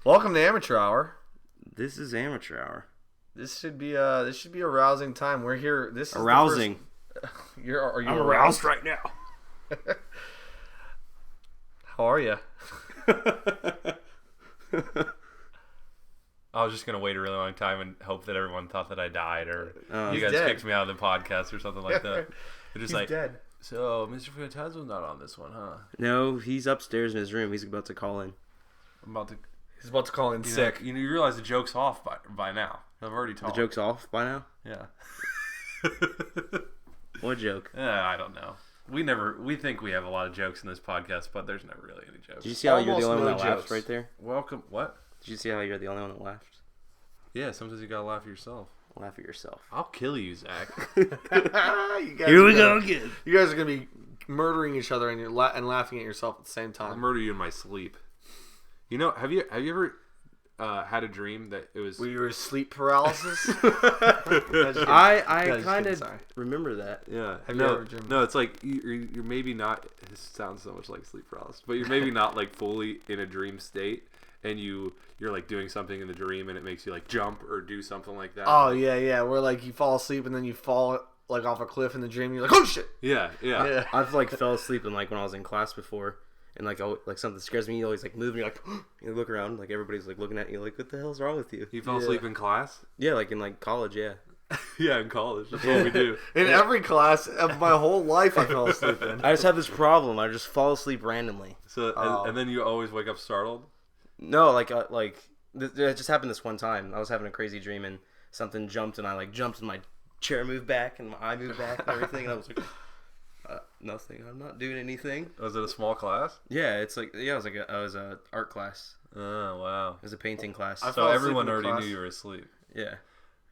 Welcome to Amateur Hour. This is Amateur Hour. This should be a rousing time. We're here. This is arousing. Are you I'm aroused right now. How are you? I was just gonna wait a really long time and hope that everyone thought that I died, or you guys dead. kicked me out of the podcast or something like that. They're just He's dead. So MisterFantasmo's not on this one, huh? No, he's upstairs in his room. He's about to call in. He's about to call in sick. You realize the joke's off by now. I've already talked. The joke's off by now? Yeah. What joke? I don't know. We think we have a lot of jokes in this podcast, but there's never really any jokes. Did you see how you're Almost the only no one that laughed jokes. right there? Welcome. What? Did you see how you're the only one that laughed? Yeah, sometimes you gotta laugh at yourself. Laugh at yourself. I'll kill you, Zach. Here we go again. You guys are gonna be murdering each other and and laughing at yourself at the same I'll time. murder you in my sleep. You know, have you ever had a dream that it was... Were you sleep paralysis? I kind of remember that. Yeah. Have you ever dreamed? No, it's like you're maybe not... This sounds so much like sleep paralysis, but you're maybe not like fully in a dream state, and you're like doing something in the dream, and it makes you like jump or do something like that. Oh yeah. Where like you fall asleep and then you fall like off a cliff in the dream. And you're like, oh shit. Yeah. I've like fell asleep in like when I was in class before, and like something scares me. You always like move, and you're like, you look around, like everybody's like looking at you, like what the hell's wrong with you? You fell asleep in class? Yeah, like in like college, yeah. Yeah, in college. That's what we do. In every class of my whole life, I fell asleep in. I just have this problem. I just fall asleep randomly. So and then you always wake up startled? No, it just happened this one time. I was having a crazy dream, and something jumped, and I like jumped, and my chair moved back, and my eye moved back, and everything, and I was like, nothing. I'm not doing anything. Was it a small class? Yeah, it was a art class. Oh, wow. It was a painting class. I So fell everyone asleep in already class. knew you were asleep. Yeah.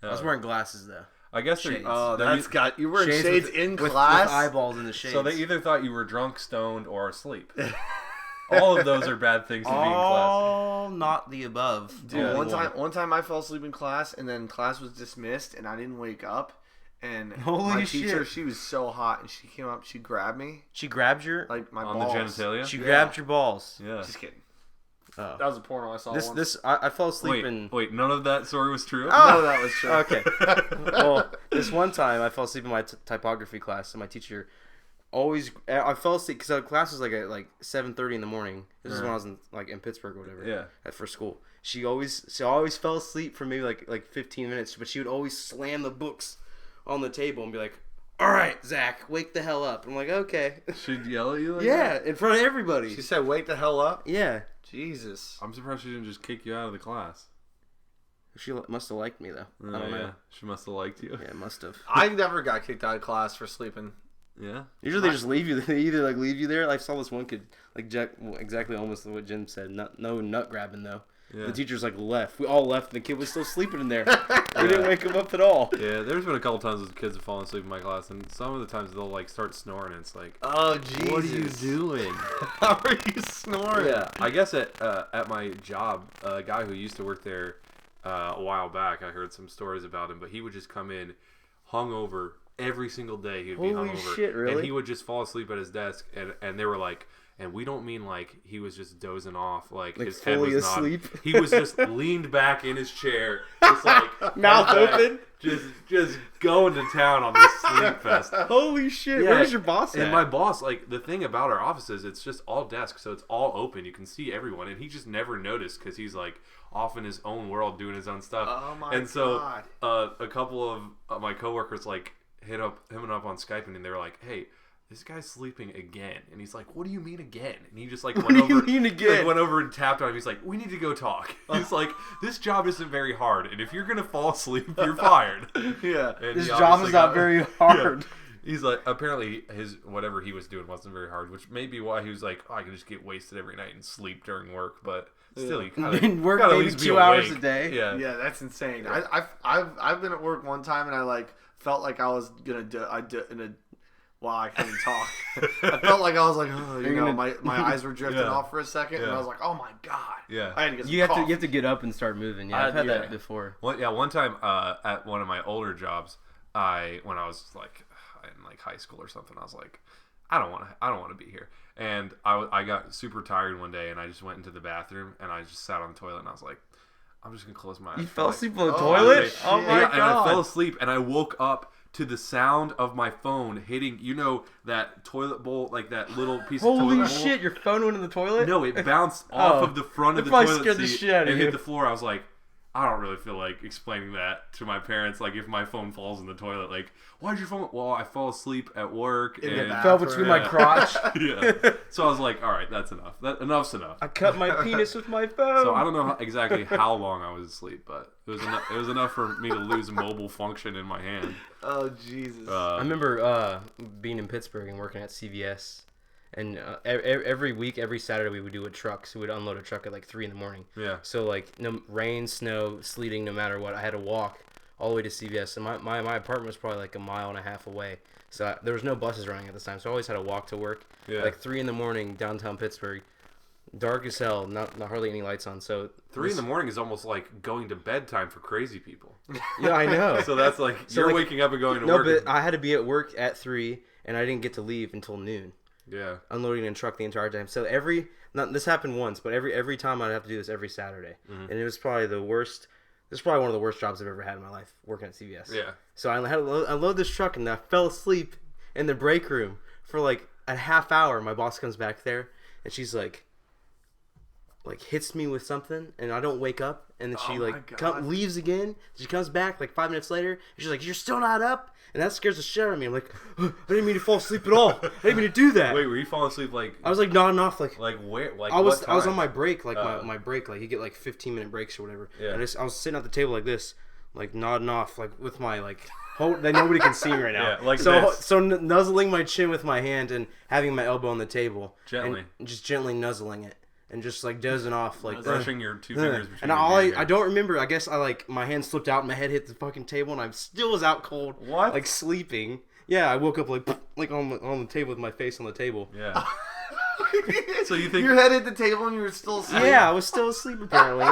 I was wearing glasses though. I guess Shades. Oh, you were in shades in with class. eyeballs in the shades. So they either thought you were drunk, stoned, or asleep. All of those are bad things to be in class. All not the above. Dude, Yeah. one time I fell asleep in class, and then class was dismissed, and I didn't wake up. And Holy my shit. teacher, she was so hot, and she came up, she grabbed me, She grabbed your like my On balls. the genitalia? She grabbed your balls. Yeah. Just kidding. Oh. That was a porno I saw once. I fell asleep in. Wait, none of that story was true? No, that was true. Okay. Well, this one time I fell asleep in my typography class, and my teacher I fell asleep because our class was like at like 7:30 in the morning. This is when I was in Pittsburgh or whatever. Yeah. For school. She always fell asleep for maybe like 15 minutes, but she would always slam the books on the table and be like, "All right, Zach, wake the hell up." I'm like, "Okay." She'd yell at you like Yeah, that? in front of everybody. She said, "Wake the hell up." Yeah. Jesus. I'm surprised she didn't just kick you out of the class. She must have liked me though. I don't know. She must have liked you. Yeah, must have. I never got kicked out of class for sleeping. Yeah? Usually they just leave you. They either like leave you there. I saw this one kid exactly almost what Jim said. No nut grabbing though. Yeah. The teachers like left. We all left, and the kid was still sleeping in there. We didn't wake him up at all. Yeah, there's been a couple times with kids have fallen asleep in my class, and some of the times they'll like start snoring, and it's like, Oh, Jesus. what are you doing? How are you snoring? Yeah, I guess at my job, a guy who used to work there a while back, I heard some stories about him, but he would just come in hungover every single day. He would be Holy hungover, shit, really? and he would just fall asleep at his desk, and they were like, and we don't mean like he was just dozing off, like his head fully was asleep. not. He was just leaned back in his chair, just like Mouth head back, open. just going to town on this sleep fest. Holy shit! Yeah, Where's your boss at? And my boss, like, the thing about our office is it's just all desks, so it's all open. You can see everyone, and he just never noticed because he's like off in his own world doing his own stuff. Oh my and so, God. a couple of my coworkers like hit him up on Skype, and they were like, "Hey, this guy's sleeping again." And he's like, "What do you mean again?" And he just like went over and tapped on him. He's like, "We need to go talk." He's like, "This job isn't very hard, and if you're gonna fall asleep, you're fired." Yeah. And This he job obviously is not got- very hard. Yeah. He's like, apparently his whatever he was doing wasn't very hard, which may be why he was like, I can just get wasted every night and sleep during work. But still, you And work gotta at maybe least be 2 hours awake. a day. Yeah. Yeah, that's insane. I've been at work one time, and I like felt like I was gonna Wow, I can't even talk. I felt like I was like, oh, my eyes were drifting Yeah. off for a second, and Yeah. I was like, oh my God. Yeah. I had to get some You coffee. have to get up and start moving. Yeah, I've had that before. One time at one of my older jobs, when I was like in like high school or something, I was like I don't want to be here. And I got super tired one day, and I just went into the bathroom, and I just sat on the toilet, and I was like, I'm just gonna close my eyes. You fell asleep on the toilet? Oh my god! And I fell asleep, and I woke up to the sound of my phone hitting, that toilet bowl, like that little piece of toilet bowl. Holy shit! Your phone went in the toilet? No, it bounced off of the front of the toilet scared seat the shit out of and you. hit the floor. I was like, I don't really feel like explaining that to my parents. Like, if my phone falls in the toilet, like, why'd your phone? Well, I fell asleep at work and it fell between my crotch. Yeah. So I was like, all right, that's enough. Enough's enough. I cut my penis with my phone. So I don't know exactly how long I was asleep, but it was enough for me to lose mobile function in my hand. Oh Jesus! I remember being in Pittsburgh and working at CVS. And every week, every Saturday, we would do a truck. So we'd unload a truck at like 3 a.m. Yeah. So like, no rain, snow, sleeting, no matter what, I had to walk all the way to CVS. And my apartment was probably like a mile and a half away. So there was no buses running at this time. So I always had to walk to work. Yeah. Like 3 a.m, downtown Pittsburgh, dark as hell, not hardly any lights on. So 3 a.m. is almost like going to bedtime for crazy people. Yeah, I know. So that's like you're waking up and going to work. No, but I had to be at work at 3, and I didn't get to leave until noon. Yeah. Unloading in a truck the entire time. So this happened once, but every time I'd have to do this every Saturday. Mm-hmm. And it was probably the worst. This is probably one of the worst jobs I've ever had in my life, working at CVS. Yeah. So I had to unload this truck, and I fell asleep in the break room for like a half hour. My boss comes back there, and she's like hits me with something, and I don't wake up. And then she leaves again. She comes back like 5 minutes later, and she's like, "You're still not up?" And that scares the shit out of me. I'm like, I didn't mean to fall asleep at all. I didn't mean to do that. Wait, were you falling asleep like? I was like nodding off like. Like where? Like I was what time? on my break, like my break, like you get like 15-minute breaks or whatever. Yeah. And I was sitting at the table like this, like nodding off, like with my like that nobody can see me right now. Yeah, like so nuzzling my chin with my hand and having my elbow on the table, gently, and just gently nuzzling it. And just like dozing off, like brushing your 2 fingers between. And I don't remember. I guess my hand slipped out, and my head hit the fucking table, and I still was out cold. What? Like sleeping. Yeah, I woke up like on the table with my face on the table. Yeah. So you think your head hit the table and you were still asleep? Yeah, I was still asleep apparently.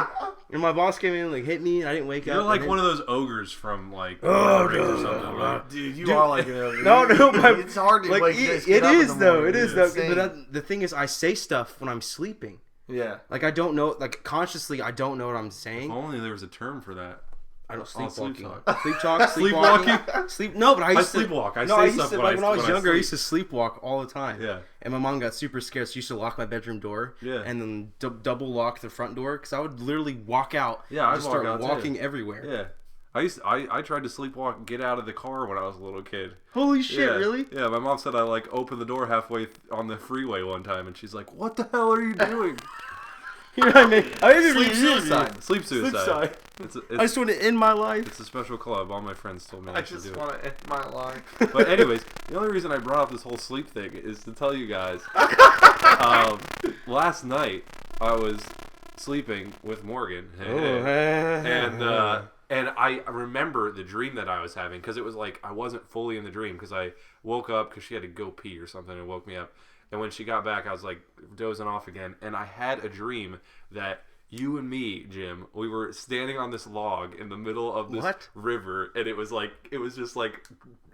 And my boss came in and like hit me, and I didn't wake up. You're like one of those ogres from like Lord of the Rings or something. Like, dude, are like an ogre. No, it's hard to like wake it get up is in the though. morning, It is dude. though. But the thing is, I say stuff when I'm sleeping. Yeah. Like I don't know. Like consciously, I don't know what I'm saying. If only there was a term for that. I don't sleepwalking. Sleep talk. Sleepwalking. No, but I used sleepwalk. I used to, like when I was younger, I used to sleepwalk all the time. Yeah. And my mom got super scared. She used to lock my bedroom door. Yeah. And then double lock the front door because I would literally walk out. Yeah, I'd just start walk out walking too. everywhere. Yeah. I tried to sleepwalk, get out of the car when I was a little kid. Holy shit! Yeah. Really? Yeah. My mom said I opened the door halfway on the freeway one time, and she's like, "What the hell are you doing?" You know what I mean? Sleep suicide. Sleep suicide. I just want to end my life. It's a special club. All my friends told me I should do it. I just want to end my life. But anyways, the only reason I brought up this whole sleep thing is to tell you guys. Last night I was sleeping with Morgan, and I remember the dream that I was having because it was like I wasn't fully in the dream because I woke up because she had to go pee or something and woke me up. And when she got back, I was like dozing off again. And I had a dream that you and me, Jim, we were standing on this log in the middle of this river. And it was just like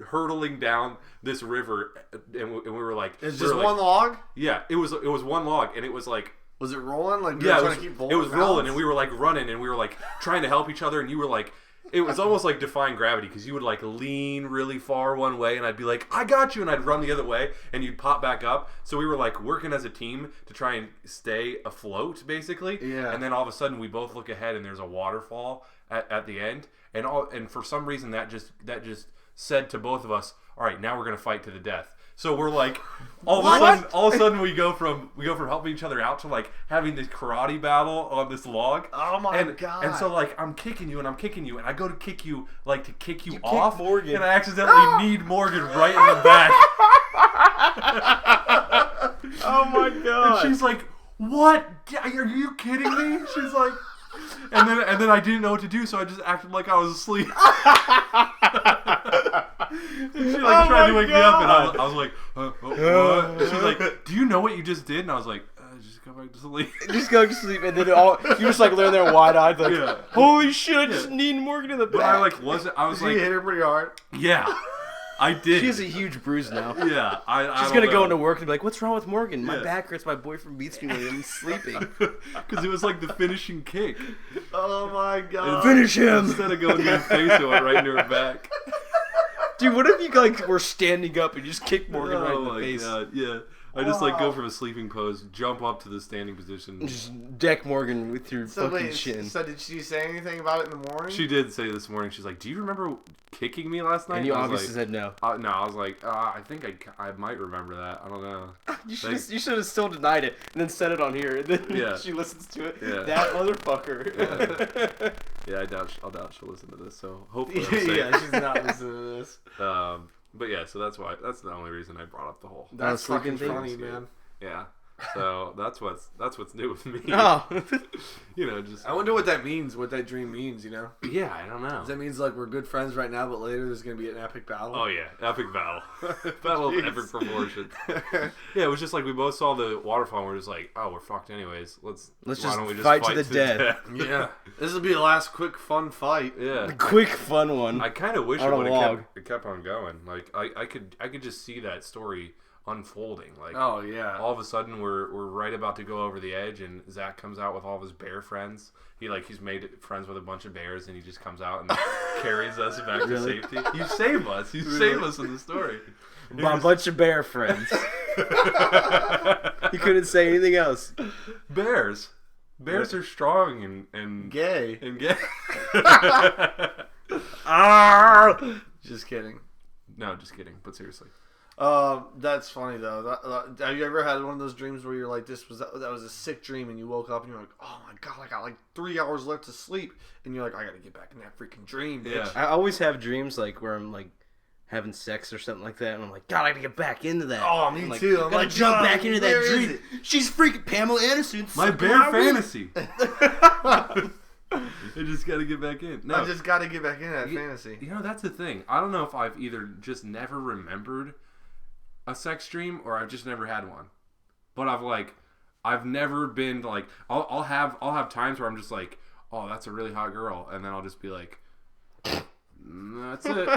hurtling down this river. And we were like... It's just one log? Yeah, it was one log. And it was like... Was it rolling? Like, yeah, it was rolling. And we were like running. And we were like trying to help each other. And you were like... It was almost like defying gravity because you would like lean really far one way and I'd be like, I got you. And I'd run the other way and you'd pop back up. So we were like working as a team to try and stay afloat basically. Yeah. And then all of a sudden we both look ahead and there's a waterfall at the end. And for some reason that just said to both of us, all right, now we're going to fight to the death. So we're like, all of a sudden we go from helping each other out to like having this karate battle on this log. Oh my god! And so like I'm kicking you and I go to kick you off, Morgan. and I accidentally kneed Morgan right in the back. Oh my god! And she's like, "What? Are you kidding me?" She's like, and then I didn't know what to do, so I just acted like I was asleep. She tried to wake me up, and I was like, what? She's like, do you know what you just did? And I was like, just go back to sleep. Just go to sleep, and then you just like laying there wide-eyed, like, holy shit! I just kneed Morgan in the back. But I like wasn't. I was Did you hit her pretty hard? Yeah. I did. She has a huge bruise now. Yeah, She's gonna go into work and be like, "What's wrong with Morgan? My back hurts. My boyfriend beats me when I'm sleeping." Because it was like the finishing kick. Oh my god! Finish him! Instead of going to her face, it went right into her back. Dude, what if you like were standing up and you just kick Morgan right in the face? God, yeah. I just like go from a sleeping pose, jump up to the standing position. Just deck Morgan with your fucking shin. So did she say anything about it in the morning? She did say this morning. She's like, "Do you remember kicking me last night?" And you obviously said no. No, I was like, I think I might remember that. I don't know. You should have still denied it and then said it on here. And then she listens to it. Yeah. That motherfucker. Yeah, I'll doubt she'll listen to this. So hopefully, I'm safe. Yeah, she's not listening to this. But yeah, so that's the only reason I brought up the whole. That's fucking funny, man. Yeah. So that's what's new with me. Oh. Just. I wonder what that means. What that dream means. Yeah, I don't know. That means like we're good friends right now, but later there's gonna be an epic battle. Oh yeah, epic battle, battle of epic proportions. Yeah, it was just like we both saw the waterfall. And we're just like, oh, we're fucked anyways. Let's just fight to the death. Yeah, this will be the last quick fun fight. Yeah, the quick fun one. I kind of wish it would have kept on going. Like I could just see that story unfolding. Like, oh yeah, all of a sudden we're right about to go over the edge, and Zach comes out with all of his bear friends. He's made friends with a bunch of bears, and he just comes out and carries us back to safety. You save us. You save us in the story. My bunch of bear friends. You couldn't say anything else. Bears are strong and gay. Just kidding. No, just kidding. But seriously. That's funny though. Have you ever had one of those dreams where you're like, that was a sick dream, and you woke up and you're like, oh my god, I got like 3 hours left to sleep, and you're like, I gotta get back in that freaking dream, bitch. Yeah. I always have dreams like where I'm like having sex or something like that, and I'm like, God, I gotta get back into that. Oh, me too. I'm like, jump back into that dream. She's freaking Pamela Anderson. My bear fantasy. I just gotta get back in. No, I just gotta get back in that fantasy. That's the thing. I don't know if I've either just never remembered a sex dream or I've just never had one. But I've never been like, I'll have times where I'm just like, oh, that's a really hot girl, and then I'll just be like, that's it.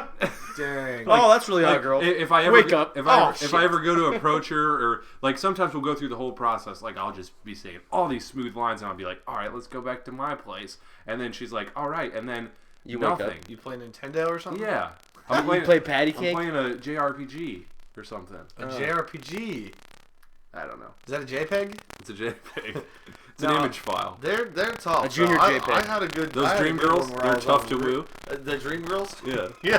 Dang. Oh, that's really hot girl. If I ever wake up, if I ever go to approach her, or like sometimes we'll go through the whole process. Like I'll just be saying all these smooth lines, and I'll be like, all right, let's go back to my place, and then she's like, all right, and then nothing. Wake up. You play Nintendo or something? Yeah. You play patty cake? I'm playing a JRPG or something. A JRPG. I don't know. Is that a JPEG? It's a JPEG. It's an image file. They're tough. A junior JPEG. I had a good. Those dream girls, they're tough to woo. The dream girls? Yeah. Yeah,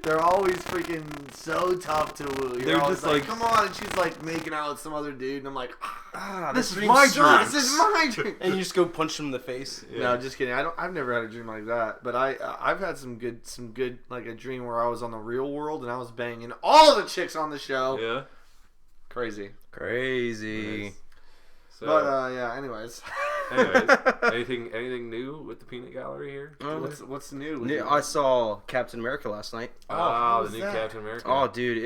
they're always freaking so tough to woo. They're just like, come on, and she's like making out with some other dude, and I'm like, this is my dream. This is my dream. And you just go punch him in the face. Yeah. No, just kidding. I've never had a dream like that, but I've had some good like a dream where I was on the real world and I was banging all the chicks on the show. Yeah. Crazy. Nice. So, but yeah. Anyways, anything new with the peanut gallery here? What's new? I saw Captain America last night. Oh, the new Captain America. Oh, dude,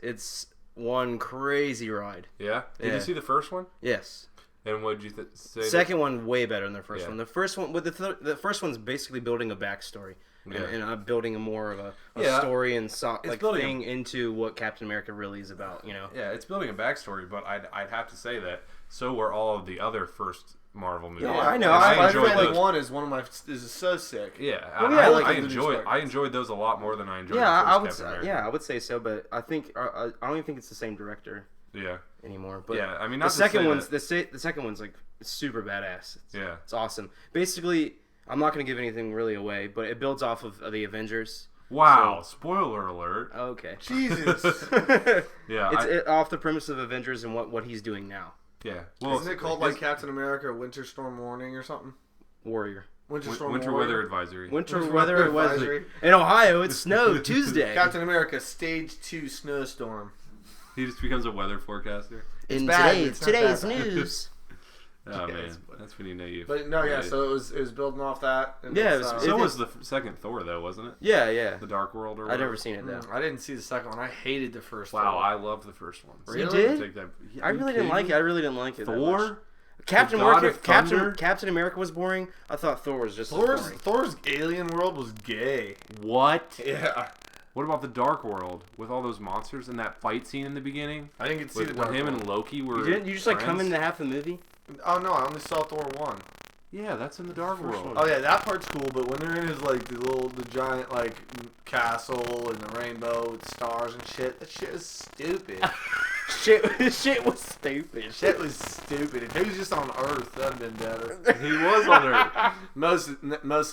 it's one crazy ride. Yeah. Did you see the first one? Yes. And what did you say? Second one way better than the first one. The first one the first one's basically building a backstory. Yeah. And building a more of a story and thing into what Captain America really is about, Yeah, it's building a backstory, but I'd have to say that so were all of the other first Marvel movies. Yeah, I know. Spider-Man 1 is one of my is so sick. Yeah, I enjoyed those a lot more than I enjoyed. I would say so, but I think I don't even think it's the same director. Yeah. Anymore, but yeah, I mean, the second one's like super badass. It's awesome. Basically, I'm not going to give anything really away, but it builds off of the Avengers. Wow! So, spoiler alert. Okay. Jesus. Yeah. It's off the premise of Avengers and what he's doing now. Yeah. Well, isn't it called like Captain America Winter Storm Warning or something? Warrior. Winter Weather Advisory. Winter Weather Advisory. In Ohio, it snowed Tuesday. Captain America Stage 2 Snowstorm. He just becomes a weather forecaster. In today's news. Oh man, that's when you know you. But no, yeah. So it was building off that. And so was the second Thor though, wasn't it? Yeah. The Dark World or whatever. I've never seen it though. I didn't see the second one. I hated the first. Wow, Thor. I loved the first one. Really? You did? I really didn't like it. Thor. Captain America was boring. I thought Thor was just boring. Thor's alien world was gay. What? Yeah. What about the Dark World with all those monsters and that fight scene in the beginning? I didn't get to see the Dark when him World. and Loki were. You just like come into half the movie? Oh no, I only saw Thor 1. Yeah, that's in the Dark World. Oh yeah, that part's cool. But when they're in his like the giant like castle and the rainbow with stars and shit, that shit is stupid. Shit was stupid. Shit was stupid. If he was just on Earth, that'd been better. He was on Earth. Most of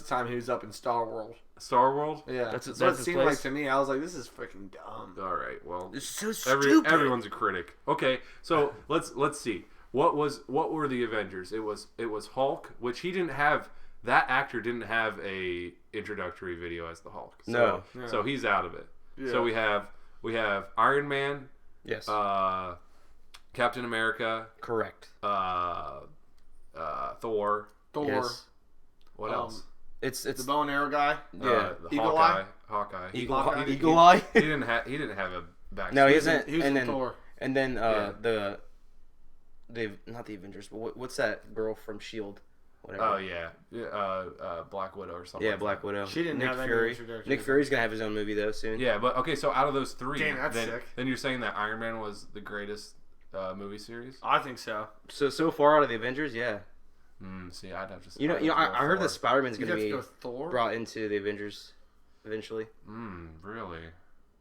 the time, he was up in Star World. Star World? Yeah, that's what it his seemed place? like to me. I was like, this is freaking dumb. All right. Well, It's so stupid. everyone's a critic. Okay, so let's see. What were the Avengers? It was Hulk, which he didn't have. That actor didn't have a introductory video as the Hulk. So, No. So he's out of it. Yeah. So we have Iron Man, Yes. Captain America, Correct. Thor. Yes. What else? It's The bow and arrow guy. yeah. The Eagle Hawkeye. Eagle Eye? Eye. He didn't have a backstory. No, he isn't. He was and in then Thor. and then Yeah. the not the Avengers, but what's that girl from Shield? Whatever. Oh yeah, Black Widow or something. Yeah, like Black that. Widow. She didn't Nick have any Fury. introduction. Nick Fury's gonna have his own movie though soon. Yeah, but okay, so out of those three, Damn, that's then, sick. then you're saying that Iron Man was the greatest movie series? I think so. So far out of the Avengers, yeah. See, I'd have to. You know, I heard that Spider-Man's You'd gonna have to be go Thor. brought into the Avengers eventually. Really,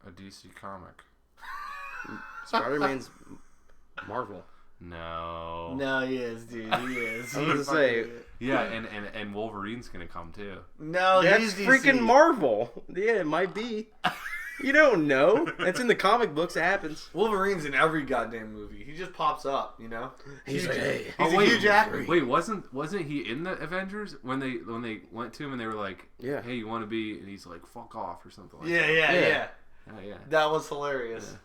a DC comic? Spider-Man's Marvel. No. No, he is, dude. He is. I was gonna say, Yeah, and Wolverine's gonna come too. No, that's he's DC. freaking Marvel. Yeah, it might be. You don't know. It's in the comic books. It happens. Wolverine's in every goddamn movie. He just pops up, you know. He's like, hey. He's a huge actor. Wait, wasn't he in the Avengers when they went to him and they were like, Yeah. hey, you want to be? And he's like, fuck off or something like Yeah. that. Yeah. That was hilarious. Yeah.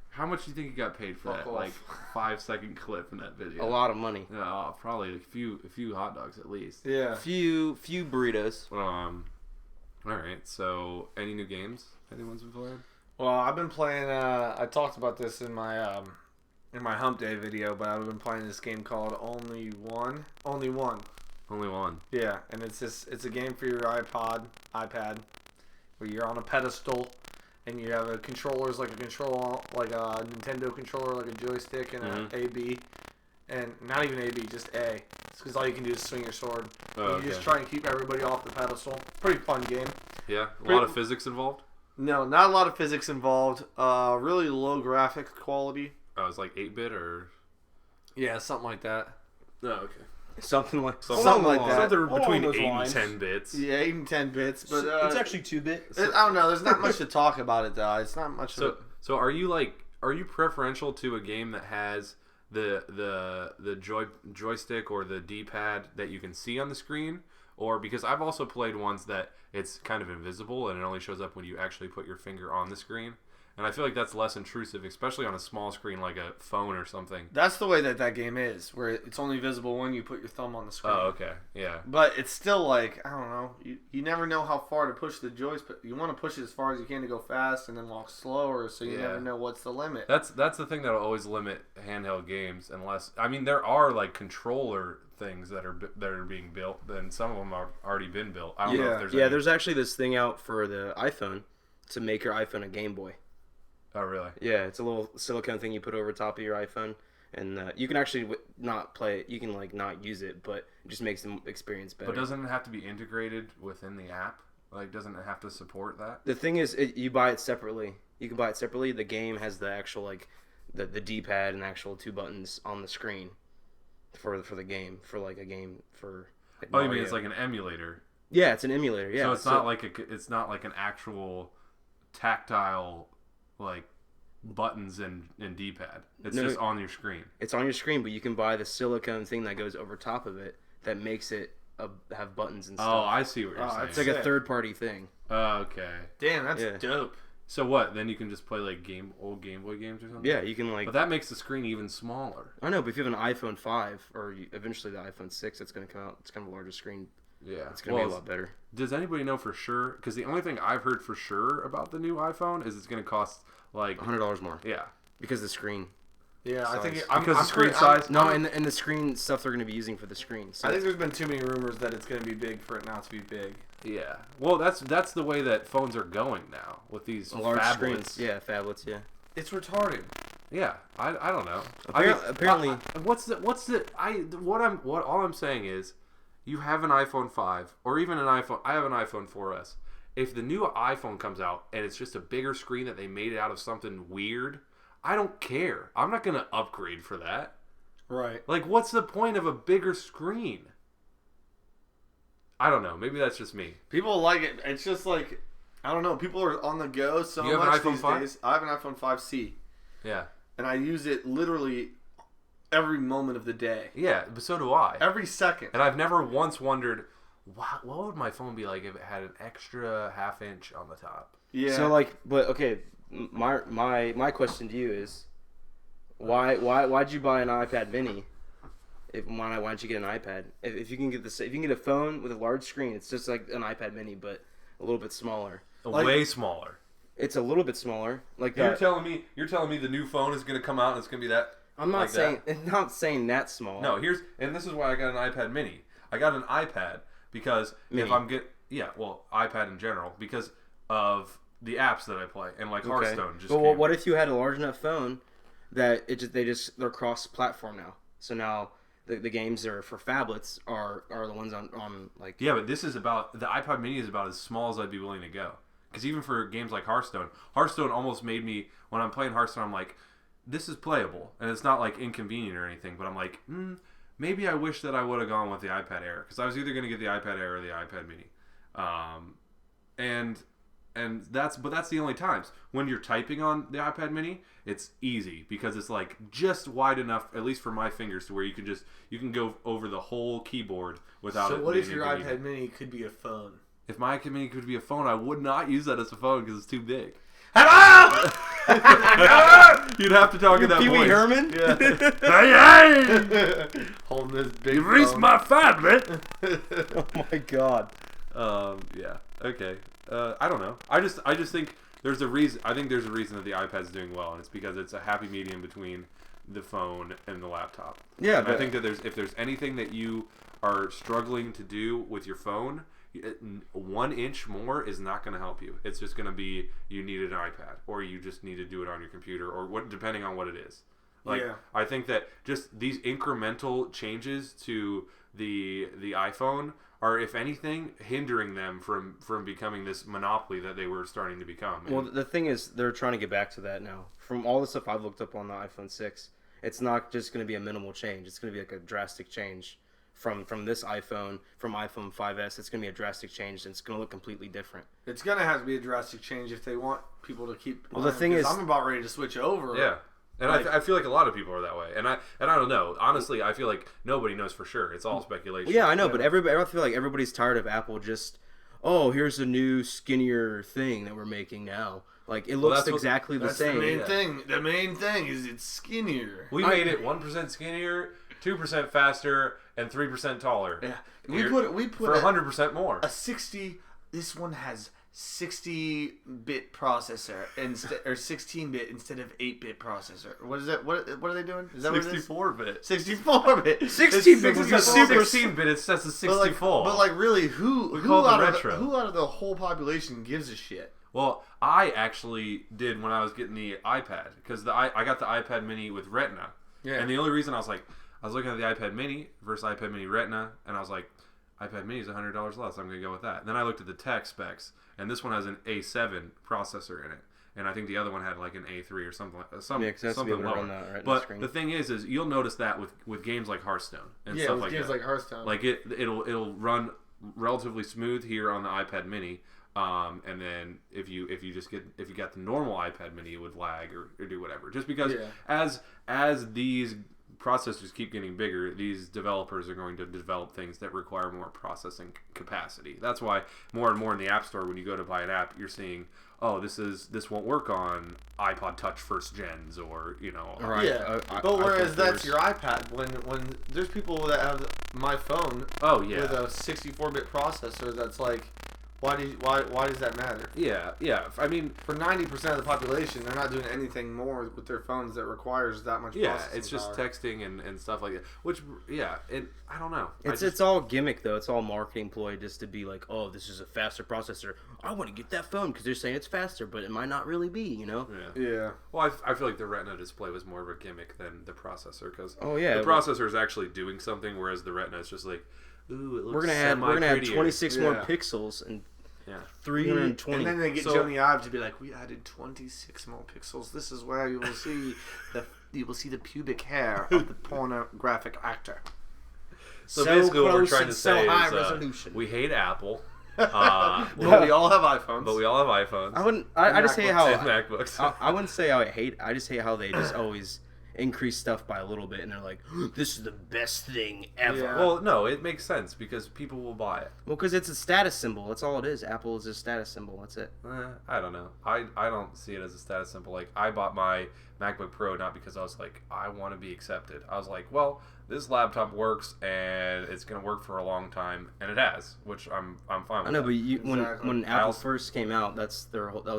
How much do you think he got paid for Fuck that? off. Like 5-second clip in that video. A lot of money. Probably a few hot dogs at least. Yeah. Few burritos. All right. So, any new games anyone's been playing? Well, I've been playing. I talked about this in my Hump Day video, but I've been playing this game called Only One. Only One. Only one. Yeah, and it's a game for your iPad, where you're on a pedestal, and you have a controllers like a Nintendo controller, like a joystick and a AB, and not even AB, just A. It's because all you can do is swing your sword. Oh, You just try and keep everybody off the pedestal. Pretty fun game. Yeah, a lot of physics involved. No, not a lot of physics involved. Really low graphic quality. Oh, it's like 8-bit or. Yeah, something like that. Oh, okay. Something like Something like that. Something Along between those 8 and lines. 10 bits. Yeah, 8 and 10 bits, but it's actually 2-bit. I don't know. There's not much to talk about it though. It's not much. So are you preferential to a game that has the joystick or the D-pad that you can see on the screen, or because I've also played ones that it's kind of invisible and it only shows up when you actually put your finger on the screen, and I feel like that's less intrusive, especially on a small screen like a phone or something. That's the way that game is, where it's only visible when you put your thumb on the screen. Oh, okay, yeah. But it's still like, I don't know. You never know how far to push the joystick. You want to push it as far as you can to go fast and then walk slower, so you never know what's the limit. That's the thing that'll always limit handheld games, unless there are like controller things that are being built, then some of them are already been built. I don't know if there's any. There's actually this thing out for the iPhone to make your iPhone a Game Boy. Oh, really? Yeah, it's a little silicone thing you put over top of your iPhone, and you can actually not play it. You can like not use it, but it just makes the experience better. But doesn't it have to be integrated within the app? Like, doesn't it have to support that? The thing is, you buy it separately. You can buy it separately. The game has the actual like the D-pad and actual 2 buttons on the screen for the game, for like a game for. Like Oh, you mean Mario. it's like an emulator? Yeah, it's an emulator. Yeah, So it's not like an actual tactile like buttons and D-pad. It's just on your screen. It's on your screen, but you can buy the silicone thing that goes over top of it that makes it have buttons and stuff. Oh, I see what you're saying. It's like a third-party thing. Okay. Damn, that's dope. So what? Then you can just play like old Game Boy games or something? Yeah, you can like. But that makes the screen even smaller. I know, but if you have an iPhone 5 or eventually the iPhone 6, it's going to come out. It's kind of a larger screen. Yeah. It's going to be a lot better. Does anybody know for sure? Because the only thing I've heard for sure about the new iPhone is it's going to cost like $100 more. Yeah. Because of the screen. Yeah, I think because the screen size. No, and the screen stuff they're going to be using for the screen. So I think there's been too many rumors that it's going to be big for it not to be big. Yeah, well, that's the way that phones are going now with these large phablets. screens. Yeah, phablets. Yeah, it's retarded. Yeah, I don't know. Apparently, all I'm saying is, you have an iPhone 5 or even an iPhone. I have an iPhone 4S. If the new iPhone comes out and it's just a bigger screen that they made it out of something weird, I don't care. I'm not gonna upgrade for that. Right. Like, what's the point of a bigger screen? I don't know. Maybe that's just me. People like it. It's just like, I don't know. People are on the go so you have much an iPhone these 5? days. I have an iPhone 5C. Yeah. And I use it literally every moment of the day. Yeah, but so do I. Every second. And I've never once wondered, what would my phone be like if it had an extra half inch on the top? Yeah. So but okay, my question to you is, why'd you buy an iPad Mini? Why don't you get an iPad? If you can get a phone with a large screen, it's just like an iPad Mini, but a little bit smaller. Way smaller. It's a little bit smaller. You're telling me the new phone is going to come out and it's going to be that? I'm not saying that small. No, and this is why I got an iPad Mini. I got an iPad because Mini. iPad in general, because of the apps that I play and like Hearthstone. But what if you had a large enough phone that they're cross-platform now? So now the games that are for phablets are the ones on like. Yeah, but this is about the iPad Mini is about as small as I'd be willing to go. Because even for games like Hearthstone almost made me, when I'm playing Hearthstone, I'm like, this is playable, and it's not like inconvenient or anything. But I'm like, maybe I wish that I would have gone with the iPad Air, because I was either going to get the iPad Air or the iPad Mini, and that's the only times when you're typing on the iPad Mini, it's easy because it's like just wide enough, at least for my fingers, to where you can go over the whole keyboard without. So what if your iPad Mini could be a phone? If my iPad Mini could be a phone, I would not use that as a phone because it's too big. Hello! You'd have to talk in that voice. Pee-wee Herman? Yeah. Hey! Holding this big You reached my phablet. Oh my god. Yeah. Okay. I don't know. I just think there's a reason. I think there's a reason that the iPad's doing well, and it's because it's a happy medium between the phone and the laptop. Yeah, and I think that if there's anything that you are struggling to do with your phone, 1 inch more is not going to help you. It's just going to be you need an iPad, or you just need to do it on your computer, or what, depending on what it is. Like, yeah. I think that just these incremental changes to the iPhone are, if anything, hindering them from becoming this monopoly that they were starting to become. Well, the thing is, they're trying to get back to that now. From all the stuff I've looked up on the iPhone 6, it's not just going to be a minimal change. It's going to be like a drastic change. From this iPhone, from iPhone 5S, it's going to be a drastic change, and it's going to look completely different. It's going to have to be a drastic change if they want people to keep. Well, the thing is, I'm about ready to switch over. Yeah, and I feel like a lot of people are that way, and I don't know. Honestly, I feel like nobody knows for sure. It's all speculation. Well, yeah, I know, but I feel like everybody's tired of Apple just, here's a new skinnier thing that we're making now. Like, it looks exactly the same. The main thing is it's skinnier. We made it 1% skinnier, 2% faster, and 3% taller. Yeah, we put for 100% more. This one has 60-bit processor or 16-bit instead of 8-bit processor. What is that? What are they doing? Is that 64-bit. 64-bit. 16-bit was a super 16-bit. It says a 64. But like really, who out of the whole population gives a shit? Well, I actually did when I was getting the iPad, because I got the iPad Mini with Retina. Yeah. And the only reason I was looking at the iPad Mini versus iPad Mini Retina, and I was like, iPad Mini is $100 less. I'm going to go with that. And then I looked at the tech specs, and this one has an A7 processor in it, and I think the other one had like an A3 or something lower. But the thing is you'll notice that with games like Hearthstone and stuff like that. Games like Hearthstone, like it'll run relatively smooth here on the iPad Mini. And then if you got the normal iPad Mini, it would lag or do whatever. Just because as these processors keep getting bigger, these developers are going to develop things that require more processing capacity. That's why more and more in the App Store, when you go to buy an app, you're seeing, this won't work on iPod Touch first gens, or Right. Yeah, but whereas that's your iPad. When there's people that have my phone, with a 64-bit processor, that's like, Why does that matter? Yeah. I mean, for 90% of the population, they're not doing anything more with their phones that requires that much. Yeah, it's just texting and stuff like that. Which, and I don't know. It's all gimmick though. It's all marketing ploy just to be like, oh, this is a faster processor. I want to get that phone because they're saying it's faster, but it might not really be. You know? Yeah. Well, I feel like the Retina display was more of a gimmick than the processor because the processor is actually doing something, whereas the Retina is just like. Ooh, it looks we're gonna add 26 more pixels and 320. And then they get Joni Ive to be like, we added 26 more pixels. This is where you will see the pubic hair of the pornographic actor. So basically, what we're trying to say is we hate Apple. But we all have iPhones. I just hate how MacBooks. I wouldn't say I hate. I just hate how they just always increase stuff by a little bit, and they're like, "This is the best thing ever." Yeah. Well, no, it makes sense because people will buy it. Well, because it's a status symbol. That's all it is. Apple is a status symbol. That's it. I don't know. I don't see it as a status symbol. Like, I bought my MacBook Pro not because I was like, I want to be accepted. I was like, well, this laptop works and it's gonna work for a long time, and it has, which I'm fine with. I know, but when Apple first came out, that was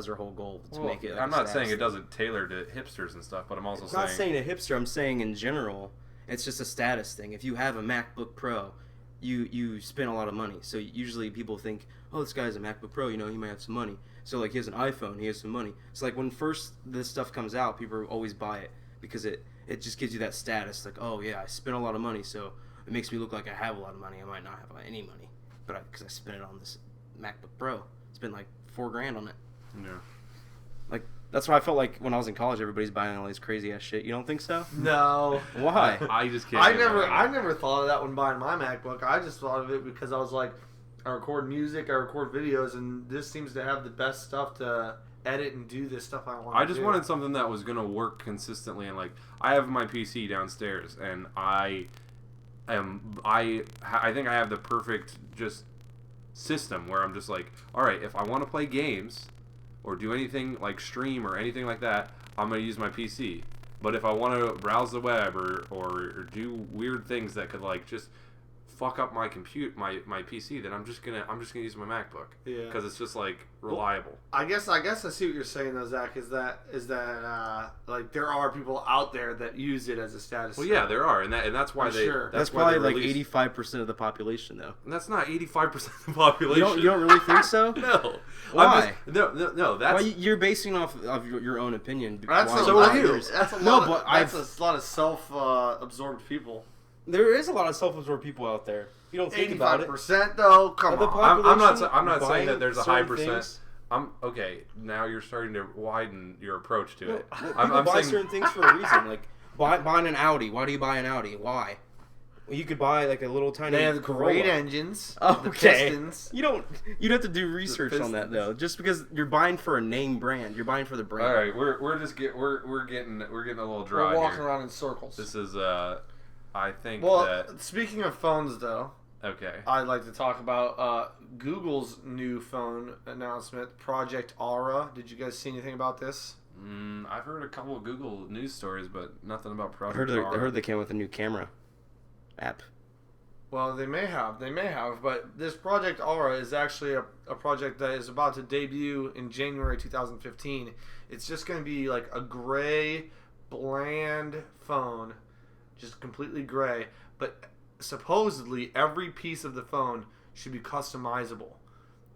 their whole goal to make it. Like, I'm not saying it doesn't tailor to hipsters and stuff, but I'm also saying. I'm not saying a hipster. I'm saying in general, it's just a status thing. If you have a MacBook Pro, you spend a lot of money. So usually people think, oh, this guy has a MacBook Pro. You know, he might have some money. So like he has an iPhone, he has some money. So like when first this stuff comes out, people always buy it because it just gives you that status. Like, oh yeah, I spent a lot of money, so it makes me look like I have a lot of money. I might not have any money, but because I spent it on this MacBook Pro, spent like $4,000 on it. Yeah. Like that's why I felt like when I was in college, everybody's buying all these crazy ass shit. You don't think so? No. Why? I just can't. I never thought of that when buying my MacBook. I just thought of it because I was like, I record music, I record videos, and this seems to have the best stuff to edit and do this stuff I want to do. I just wanted something that was going to work consistently, and like I have my PC downstairs, and I think I have the perfect just system where I'm just like, all right, if I want to play games or do anything like stream or anything like that, I'm going to use my PC. But if I want to browse the web or do weird things that could like just fuck up my my PC, then I'm just gonna use my MacBook. Yeah. Because it's just like reliable. Well, I guess I see what you're saying though, Zach. Is that like there are people out there that use it as a status. Well, yeah, there are, and that's why that's probably like 85% of the population though. And that's not 85% of the population. You don't really think so? No. Why? No. That's you're basing off of your own opinion. That's a lot of self-absorbed people. There is a lot of self-absorbed people out there. You don't think about it. 85% though. Come on. I'm not saying that there's a high percent. Okay. Now you're starting to widen your approach to it. I'm buy certain things for a reason. Like buying an Audi. Why do you buy an Audi? Why? Well, you could buy like a little tiny. They have Corolla. Great engines. Okay. The Pistons. You'd have to do research on that though. Just because you're buying for a name brand, you're buying for the brand. All right. We're getting a little dry. We're walking around in circles. This is I think speaking of phones, though, okay, I'd like to talk about Google's new phone announcement, Project Aura. Did you guys see anything about this? I've heard a couple of Google news stories, but nothing about Project Aura. I heard they came with a new camera app. Well, they may have, but this Project Aura is actually a project that is about to debut in January 2015. It's just going to be like a gray, bland phone. Just completely gray, but supposedly every piece of the phone should be customizable,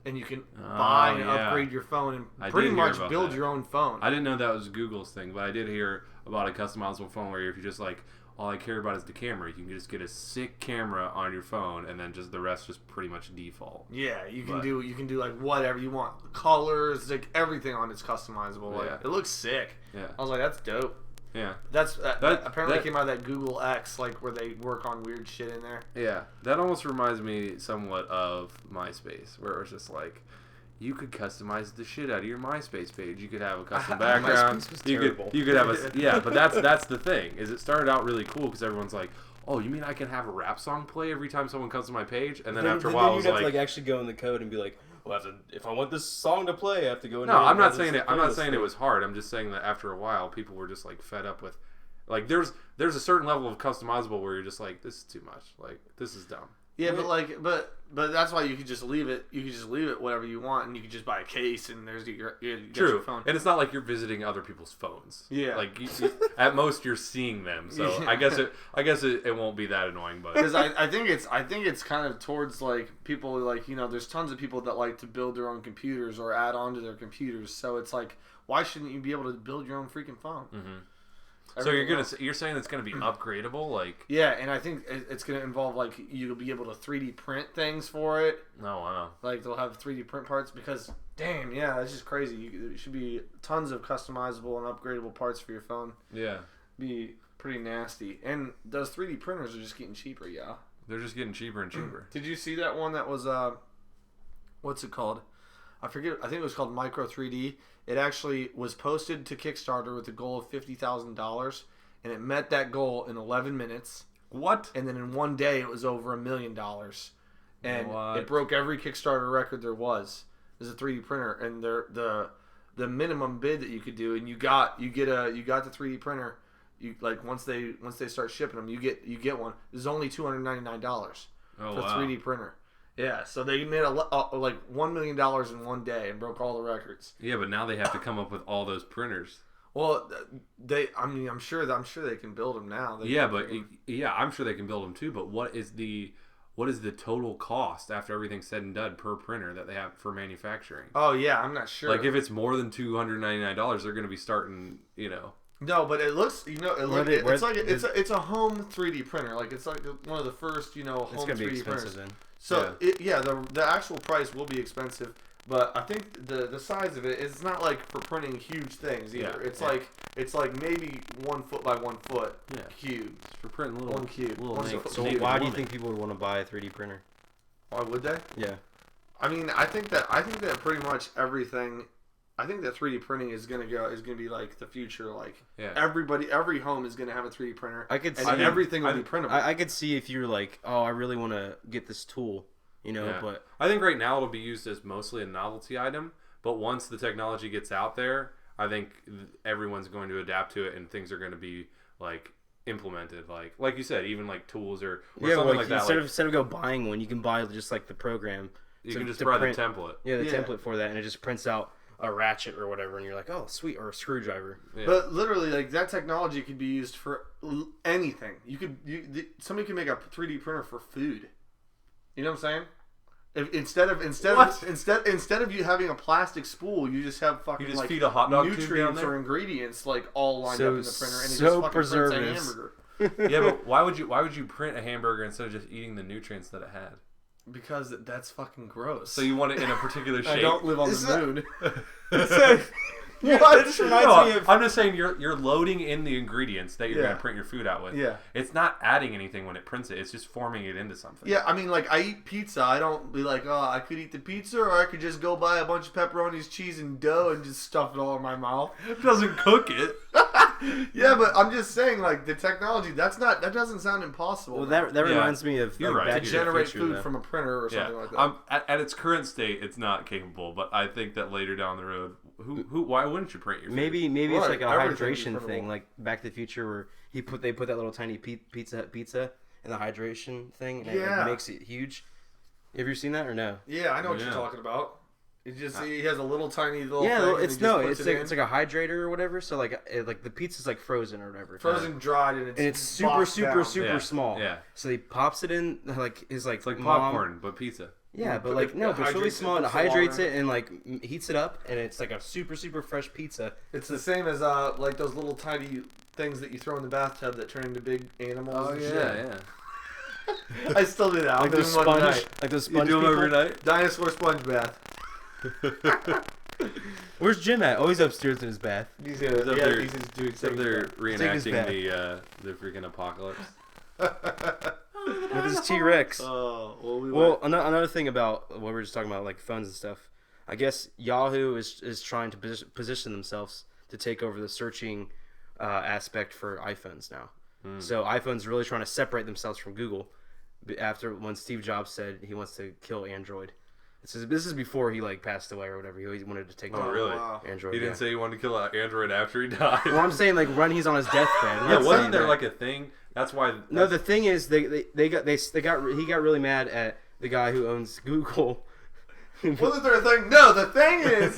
and you can buy and upgrade your phone and pretty much build your own phone. I didn't know that was Google's thing, but I did hear about a customizable phone where if you just like, all I care about is the camera, you can just get a sick camera on your phone, and then just the rest just pretty much default. Yeah, you can do like whatever you want, colors, like everything on it's customizable. Like, it looks sick. Yeah, I was like, that's dope. Yeah, that apparently came out of that Google X, like where they work on weird shit in there. Yeah, that almost reminds me somewhat of MySpace, where it was just like, you could customize the shit out of your MySpace page. You could have a custom background. MySpace was terrible. You could have a but that's the thing is it started out really cool because everyone's like, oh, you mean I can have a rap song play every time someone comes to my page? And then after a while, you'd have to actually go in the code and be like, well, if I want this song to play, I have to go in. No, I'm not saying it. I'm not saying it was hard. I'm just saying that after a while, people were just like fed up with, like, there's a certain level of customizable where you're just like, this is too much. Like, this is dumb. Yeah, but that's why you could just leave it. You could just leave it whatever you want, and you could just buy a case, and there's your True. phone. And it's not like you're visiting other people's phones. Yeah. Like at most you're seeing them. So Yeah. I guess it won't be that annoying. But because I think it's kind of towards like people like there's tons of people that like to build their own computers or add on to their computers. So it's like, why shouldn't you be able to build your own freaking phone? Mm-hmm. So you're saying it's gonna be upgradable, like yeah, and I think it's gonna involve like you'll be able to 3D print things for it. Oh wow! Like they'll have 3D print parts because damn, yeah, that's just crazy. There should be tons of customizable and upgradable parts for your phone. Yeah, be pretty nasty. And those 3D printers are just getting cheaper. Yeah, they're just getting cheaper and cheaper. Did you see that one that was what's it called? I forget. I think it was called Micro 3D. It actually was posted to Kickstarter with a goal of $50,000, and it met that goal in 11 minutes. What? And then in one day, it was over $1 million, and it broke every Kickstarter record there was. It was a 3D printer, and the minimum bid that you could do, and you got the 3D printer. You like once they start shipping them, you get one. It's only $299 for a 3D printer. Yeah, so they made like $1 million in one day and broke all the records. Yeah, but now they have to come up with all those printers. Well, I'm sure they can build them now. I'm sure they can build them too. But what is the total cost after everything's said and done per printer that they have for manufacturing? Oh yeah, I'm not sure. Like if it's more than $299, they're going to be starting. No, but it looks it's a home 3D printer. Like it's like one of the first home 3D printers. Then. So yeah. The actual price will be expensive, but I think the size of it is not like for printing huge things either. Yeah, it's like maybe 1 foot by 1 foot cube. It's for printing little one cube. So why do you think people would want to buy a 3D printer? Why would they? Yeah. I mean, I think that pretty much everything. I think that 3D printing is gonna be like the future. Like every home is gonna have a 3D printer. Everything will be printable. I could see if you're like, oh, I really want to get this tool, But I think right now it'll be used as mostly a novelty item. But once the technology gets out there, I think everyone's going to adapt to it, and things are going to be like implemented. Like you said, even like tools or something like that. Instead of go buying one, you can buy just like the program. You can just buy the template. Yeah, the template for that, and it just prints out a ratchet or whatever, and you're like, oh, sweet, or a screwdriver. Yeah. But literally, like that technology could be used for anything. Somebody can make a 3D printer for food. You know what I'm saying? Instead of you having a plastic spool, you just have fucking just feed a hot dog nutrients or ingredients like all lined up in the printer, and it just fucking prints a hamburger. Yeah, but why would you print a hamburger instead of just eating the nutrients that it had? Because that's fucking gross. So you want it in a particular shape? I don't live on the moon. I'm just saying you're loading in the ingredients that you're going to print your food out with. Yeah. It's not adding anything when it prints it. It's just forming it into something. Yeah, I mean, like, I eat pizza. I don't be like, oh, I could eat the pizza, or I could just go buy a bunch of pepperonis, cheese, and dough and just stuff it all in my mouth. It doesn't cook it. Yeah, but I'm just saying, like, the technology, that doesn't sound impossible. Well, that reminds me of you're right. To generate food from a printer or something like that. At its current state, it's not capable, but I think that later down the road, why wouldn't you print your food? Maybe it's like a hydration thing, like Back to the Future, where they put that little tiny pizza in the hydration thing, and it makes it huge. Have you seen that or no? Yeah, I know what you're talking about. He has a little tiny little it's like a hydrator or whatever. So like the pizza's like frozen or whatever, frozen dried, and it's super small. Yeah. So he pops it in like his like it's like popcorn but pizza. Yeah, but like but it's really small, and it hydrates it and like heats it up, and it's like a super fresh pizza. It's the same as like those little tiny things that you throw in the bathtub that turn into big animals. Oh yeah. I still do that. Like those sponge. You do them every night. Dinosaur sponge bath. Where's Jim at? Oh, he's upstairs in his bath. He's up there reenacting the freaking apocalypse with his T-Rex. Well, another thing about what we were just talking about, like phones and stuff. I guess Yahoo is trying to position themselves to take over the searching aspect for iPhones now. So iPhone's really trying to separate themselves from Google after when Steve Jobs said he wants to kill Android. This is before he like passed away or whatever. He wanted to take. Oh, really? Android. He didn't say he wanted to kill an android after he died. Well, I'm saying like when he's on his deathbed. Yeah, wasn't there like a thing? That's why. No, the thing is he got really mad at the guy who owns Google. Wasn't there a thing? No, the thing is.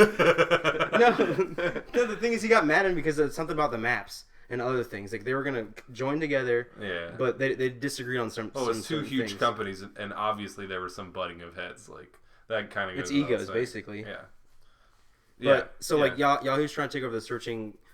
No, the thing is he got mad at him because of something about the maps and other things. Like they were gonna join together. Yeah. But they disagreed on some. Oh, it's two huge things. companies, and obviously there was some butting of heads. Like that kind of. It's egos, basically. Yeah. But so like Yahoo's trying to take over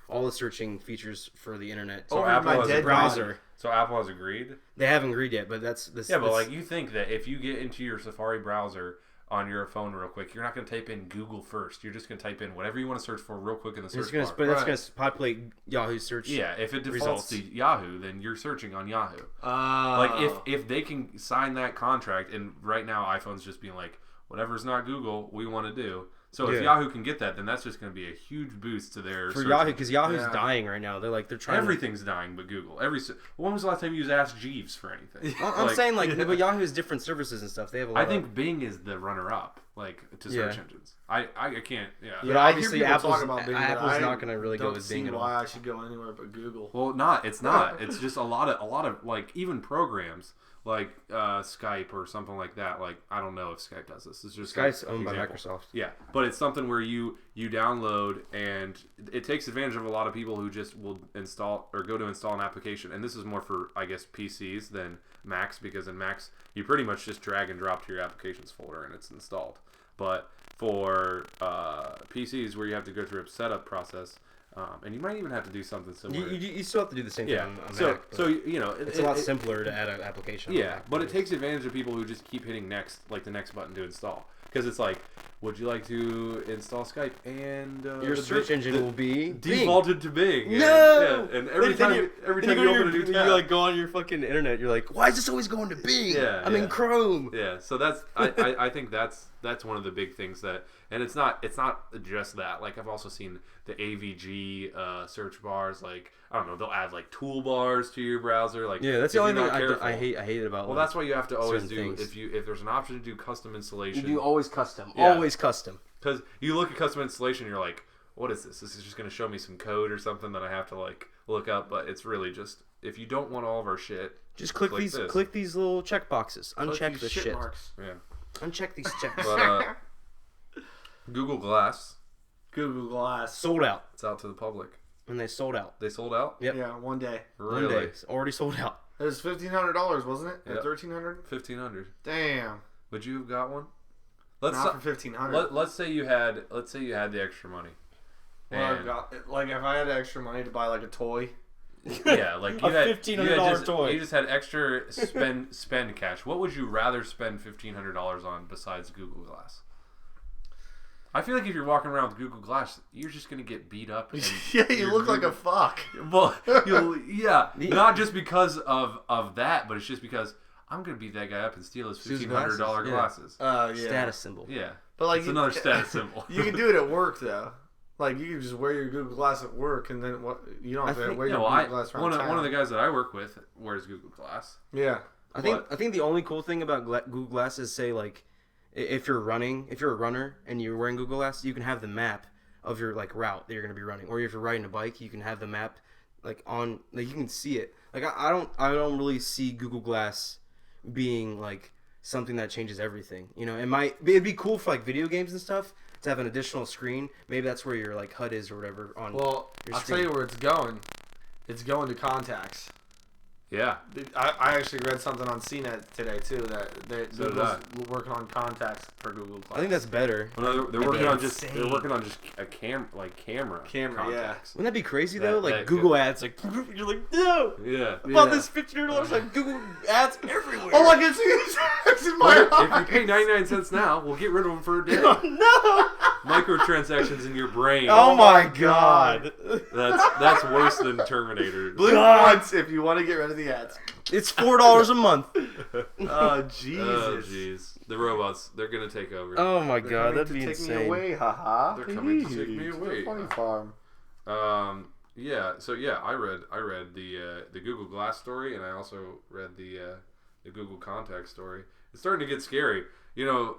all the searching features for the internet. So Apple has a browser. So Apple has agreed. They haven't agreed yet, but that's this. Yeah, but like you think that if you get into your Safari browser on your phone real quick, you're not going to type in Google first. You're just going to type in whatever you want to search for real quick in the search bar. But that's going to populate Yahoo's search. Yeah, if it defaults to Yahoo, then you're searching on Yahoo. Like if they can sign that contract, and right now iPhone's just being like, whatever's not Google, we want to do. So if Yahoo can get that, then that's just going to be a huge boost to their for search Yahoo, because Yahoo's dying right now. They're trying. Everything's dying, but Google. When was the last time you used Ask Jeeves for anything? I'm saying but Yahoo has different services and stuff. They have a lot. I think Bing is the runner-up, to search engines. I can't. Yeah. But obviously Apple's about Bing, not going to really go with see Bing at all. why I should go anywhere but Google. Well, it's not. It's just a lot of like even programs like Skype or something like that. Like I don't know if Skype does this. It's just Skype's owned by Microsoft. Yeah, but it's something where you download, and it takes advantage of a lot of people who just will install or go to install an application. And this is more for I guess PCs than Macs, because in Macs you pretty much just drag and drop to your applications folder and it's installed. But for PCs where you have to go through a setup process. And you might even have to do something similar. You still have to do the same thing on Mac. So it's a lot simpler to add an application. Yeah, but it takes advantage of people who just keep hitting next, like the next button to install. Because it's like, would you like to install Skype? And your search engine will be defaulted to Bing. No. And every time you open a new tab, you go on your fucking internet. You're like, why is this always going to Bing? Yeah, I'm in Chrome. Yeah, so that's I think that's one of the big things that, and it's not just that. Like I've also seen the AVG search bars. Like I don't know, they'll add like toolbars to your browser. Like that's the only thing I hate it about. Well, that's why you have to always do if there's an option to do custom installation. You do always custom. Yeah. Always custom. Because you look at custom installation, you're like, what is this? This is just going to show me some code or something that I have to like look up. But it's really just if you don't want all of our shit, just click these little check boxes. Uncheck this shit. Marks. Yeah. Uncheck these checks. But, Google Glass sold out. It's out to the public. And they sold out. They sold out? Yep. Yeah, one day. Really? One day. It's already sold out. It was $1,500, wasn't it? Yep. $1,300? $1,500. Damn. Would you have got one? Not for $1,500. Let's say you had the extra money. Well, I've got if I had extra money to buy like a toy. Yeah, like you a had $1,500 toy. You just had extra spend cash. What would you rather spend $1,500 on besides Google Glass? I feel like if you're walking around with Google Glass, you're just gonna get beat up. Yeah, you look like a fuck. Well, not just because of that, but it's just because I'm gonna beat that guy up and steal his $1,500 glasses. Yeah. Status symbol. Yeah, but like it's another status symbol. You can do it at work though. Like you can just wear your Google Glass at work, and then you don't have to wear your Google Glass around town. One of the guys that I work with wears Google Glass. Yeah, I think the only cool thing about Google Glass is say like if you're a runner and you're wearing Google Glass, you can have the map of your like route that you're gonna be running, or if you're riding a bike, you can have the map like on like you can see it. Like I don't really see Google Glass being like something that changes everything. You know, it'd be cool for like video games and stuff to have an additional screen. Maybe that's where your like HUD is or whatever on. Well, I'll tell you where it's going. It's going to contacts. Yeah, I actually read something on CNET today too that Google's working on contacts for Google Glass. I think that's better. Well, they're working on just a camera contacts. Yeah. Wouldn't that be crazy though? Like Google ads, like you're like no. Yeah. About this $1,500, like Google ads everywhere. Oh, I can see these ads in my If you pay 99 cents now, we'll get rid of them for a day. No. Microtransactions in your brain. Oh my god. That's worse than Terminator. Blink once if you want to get rid of the ads. It's $4 a month. Oh Jesus! Oh jeez, the robots, they're gonna take over. Oh my god, that'd be take insane. me away, haha. They're coming to take me away. Funny farm. Yeah. So yeah, I read the Google Glass story, and I also read the Google Contact story. It's starting to get scary. You know,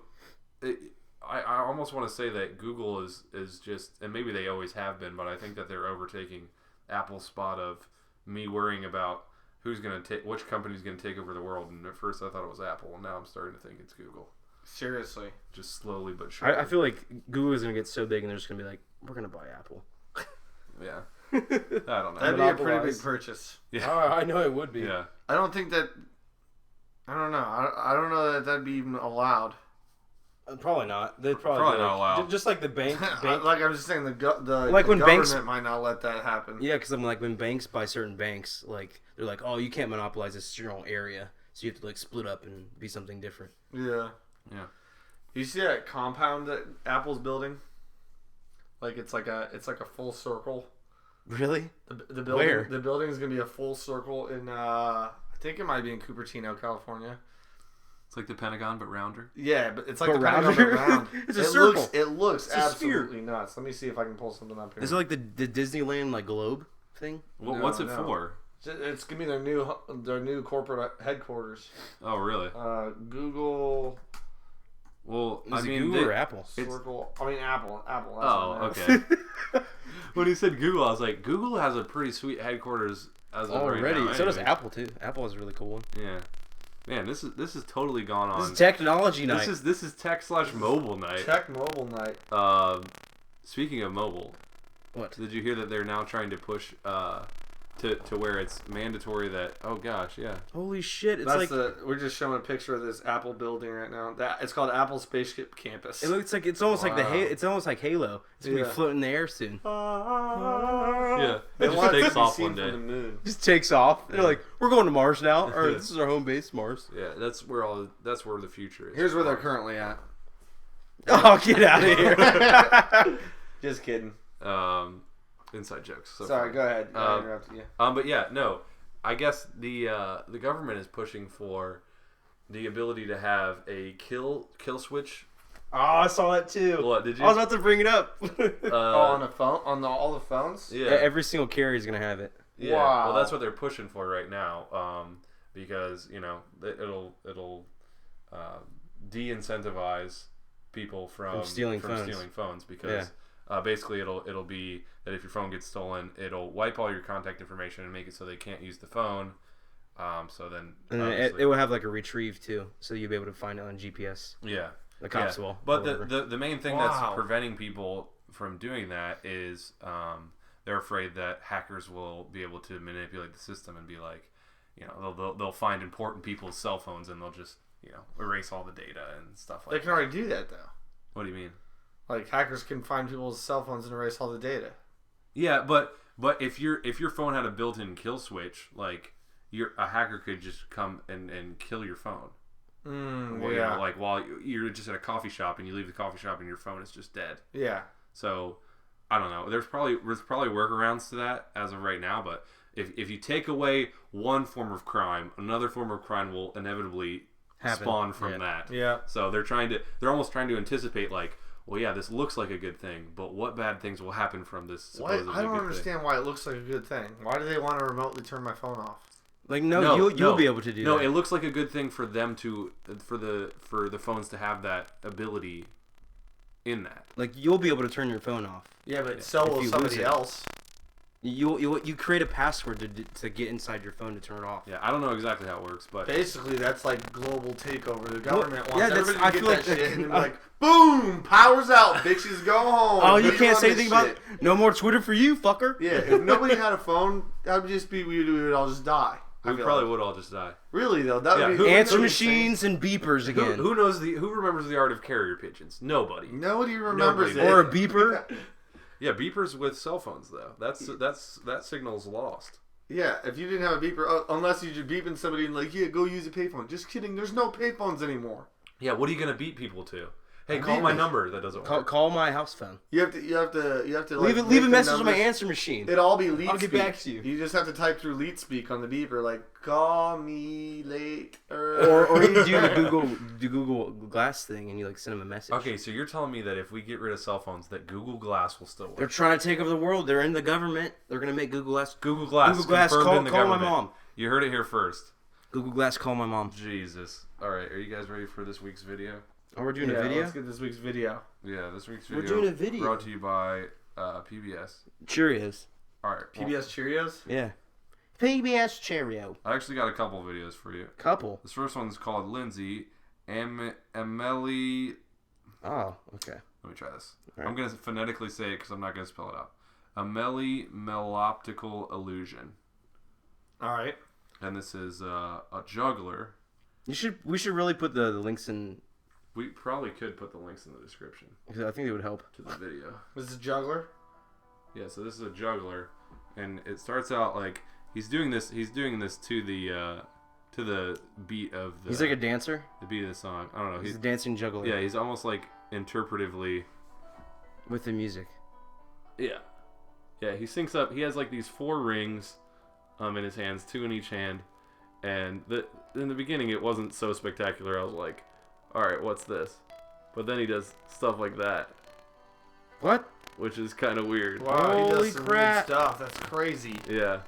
I almost want to say that Google is just, and maybe they always have been, but I think that they're overtaking Apple's spot of me worrying about which company's going to take over the world. And at first I thought it was Apple, and now I'm starting to think it's Google. Seriously. Just slowly but surely. I feel like Google is going to get so big and they're just going to be like, we're going to buy Apple. Yeah. I don't know. That'd be a pretty big purchase. Yeah. I know it would be. Yeah. I don't think that... I don't know. I don't know that that'd be even allowed. Probably not. They'd probably not allowed. Just like the bank. Like I'm just saying, the like when government banks might not let that happen. Yeah, because I'm like when banks buy certain banks, like they're like, oh, you can't monopolize this your own area, so you have to like split up and be something different. Yeah. Yeah. You see that compound that Apple's building? Like it's like a full circle. Really? The building. Where? The building is gonna be a full circle in. I think it might be in Cupertino, California. It's like the Pentagon, but rounder. Yeah, but it's like But the Pentagon, but round. It's a circle. It looks It's a absolutely nuts. Let me see if I can pull something up here. Is it like the Disneyland like globe thing? What's it for? It's gonna be their new corporate headquarters. Oh, really? Google. Well, is it Google or Apple? Circle. I mean Apple. Apple. Oh, okay. When he said Google, I was like, Google has a pretty sweet headquarters as of already. right now. So does Apple too. Apple has a really cool one. Yeah. Man, this is totally gone on. This is technology night. This is tech/mobile night. Tech mobile night. Speaking of mobile, what? Did you hear that they're now trying to push to where it's mandatory that Holy shit! It's That's like we're just showing a picture of this Apple building right now. It's called Apple Spaceship Campus. it looks like it's almost like it's almost like Halo. It's gonna be floating in the air soon. Yeah, They it just want it to takes be off seen one from day. the moon. Just takes off. They're like, we're going to Mars now, or this is our home base, Mars. Yeah, that's where the future is. Here's where they're currently at. Oh, get out of here! Just kidding. Inside jokes. So Sorry, far. go ahead. I interrupted you. But yeah, no. I guess the government is pushing for the ability to have a kill switch. Oh, I saw that too. What did you? I was about to bring it up. On a phone, on all the phones. Yeah, every single carrier is gonna have it. Yeah. Wow. Well, that's what they're pushing for right now. Because it'll de-incentivize people from stealing phones because basically it'll be that if your phone gets stolen, it'll wipe all your contact information and make it so they can't use the phone. So then it will have like a retrieve too, so you'll be able to find it on GPS. Yeah, the cops will. But the main thing that's preventing people from doing that is they're afraid that hackers will be able to manipulate the system and be like, they'll find important people's cell phones and they'll just erase all the data and stuff like that. They can already do that though. What do you mean? Like hackers can find people's cell phones and erase all the data. Yeah, but if your phone had a built-in kill switch, like a hacker could just come and kill your phone. Like while you're just at a coffee shop and you leave the coffee shop and your phone is just dead. Yeah. So I don't know. There's probably workarounds to that as of right now, but if you take away one form of crime, another form of crime will inevitably spawn from that. Yeah. So they're almost trying to anticipate like, well, yeah, this looks like a good thing, but what bad things will happen from this supposedly I don't good understand thing? why it looks like a good thing. Why do they want to remotely turn my phone off? Like you'll be able to do that. No, it looks like a good thing for them for the phones to have that ability in that. Like you'll be able to turn your phone off. Yeah, but so will somebody else. You create a password to get inside your phone to turn it off. Yeah, I don't know exactly how it works, but basically that's like global takeover. The government wants everybody to I get feel that like shit and then be like, boom, powers out, bitches, go home. Oh, you can't say anything about it? No more Twitter for you, fucker. Yeah, if nobody had a phone, that would just be we would all just die. We probably would all just die. Really though, that would be answer machines and beepers again. Who remembers the art of carrier pigeons? Nobody. Nobody remembers it. Or a beeper. Yeah, beepers with cell phones though. That signal's lost. Yeah, if you didn't have a beeper, unless you're beeping somebody and like, yeah, go use a payphone. Just kidding. There's no payphones anymore. Yeah, what are you gonna beep people to? Hey, call my number. That doesn't work. Call my house phone. You have to like, leave a message on my answer machine. It'll all be lead I'll speak. get back to you. You just have to type through lead speak on the beeper, like call me later. Or you do the Google Glass thing and you like send them a message. Okay, so you're telling me that if we get rid of cell phones, that Google Glass will still work? They're trying to take over the world. They're in the government. They're gonna make Google Glass. Google Glass. Call my mom. You heard it here first. Google Glass. Call my mom. Jesus. All right, are you guys ready for this week's video? Oh, we're doing a video? Let's get this week's video. Yeah, this week's video. We're doing a video. Brought to you by PBS. Cheerios. All right. PBS Cheerios? Yeah. PBS Cheerio. I actually got a couple videos for you. Couple? This first one's called Lindsay Amelie. Oh, okay. Let me try this. All right. I'm going to phonetically say it because I'm not going to spell it out. Amelie Meloptical Illusion. All right. And this is a juggler. We should really put the links in. We probably could put the links in the description. Because I think it would help. To the video. This is a juggler? Yeah, so this is a juggler. And it starts out like he's doing this to the beat of the... He's like a dancer? The beat of the song. I don't know. He's a dancing juggler. Yeah, he's almost like interpretively... With the music. Yeah. Yeah, he syncs up. He has like these 4 rings in his hands, 2 in each hand. And in the beginning, it wasn't so spectacular. I was like, all right, what's this? But then he does stuff like that. What? Which is kind of weird. Wow, he Holy does some crap. weird stuff. That's crazy. Yeah.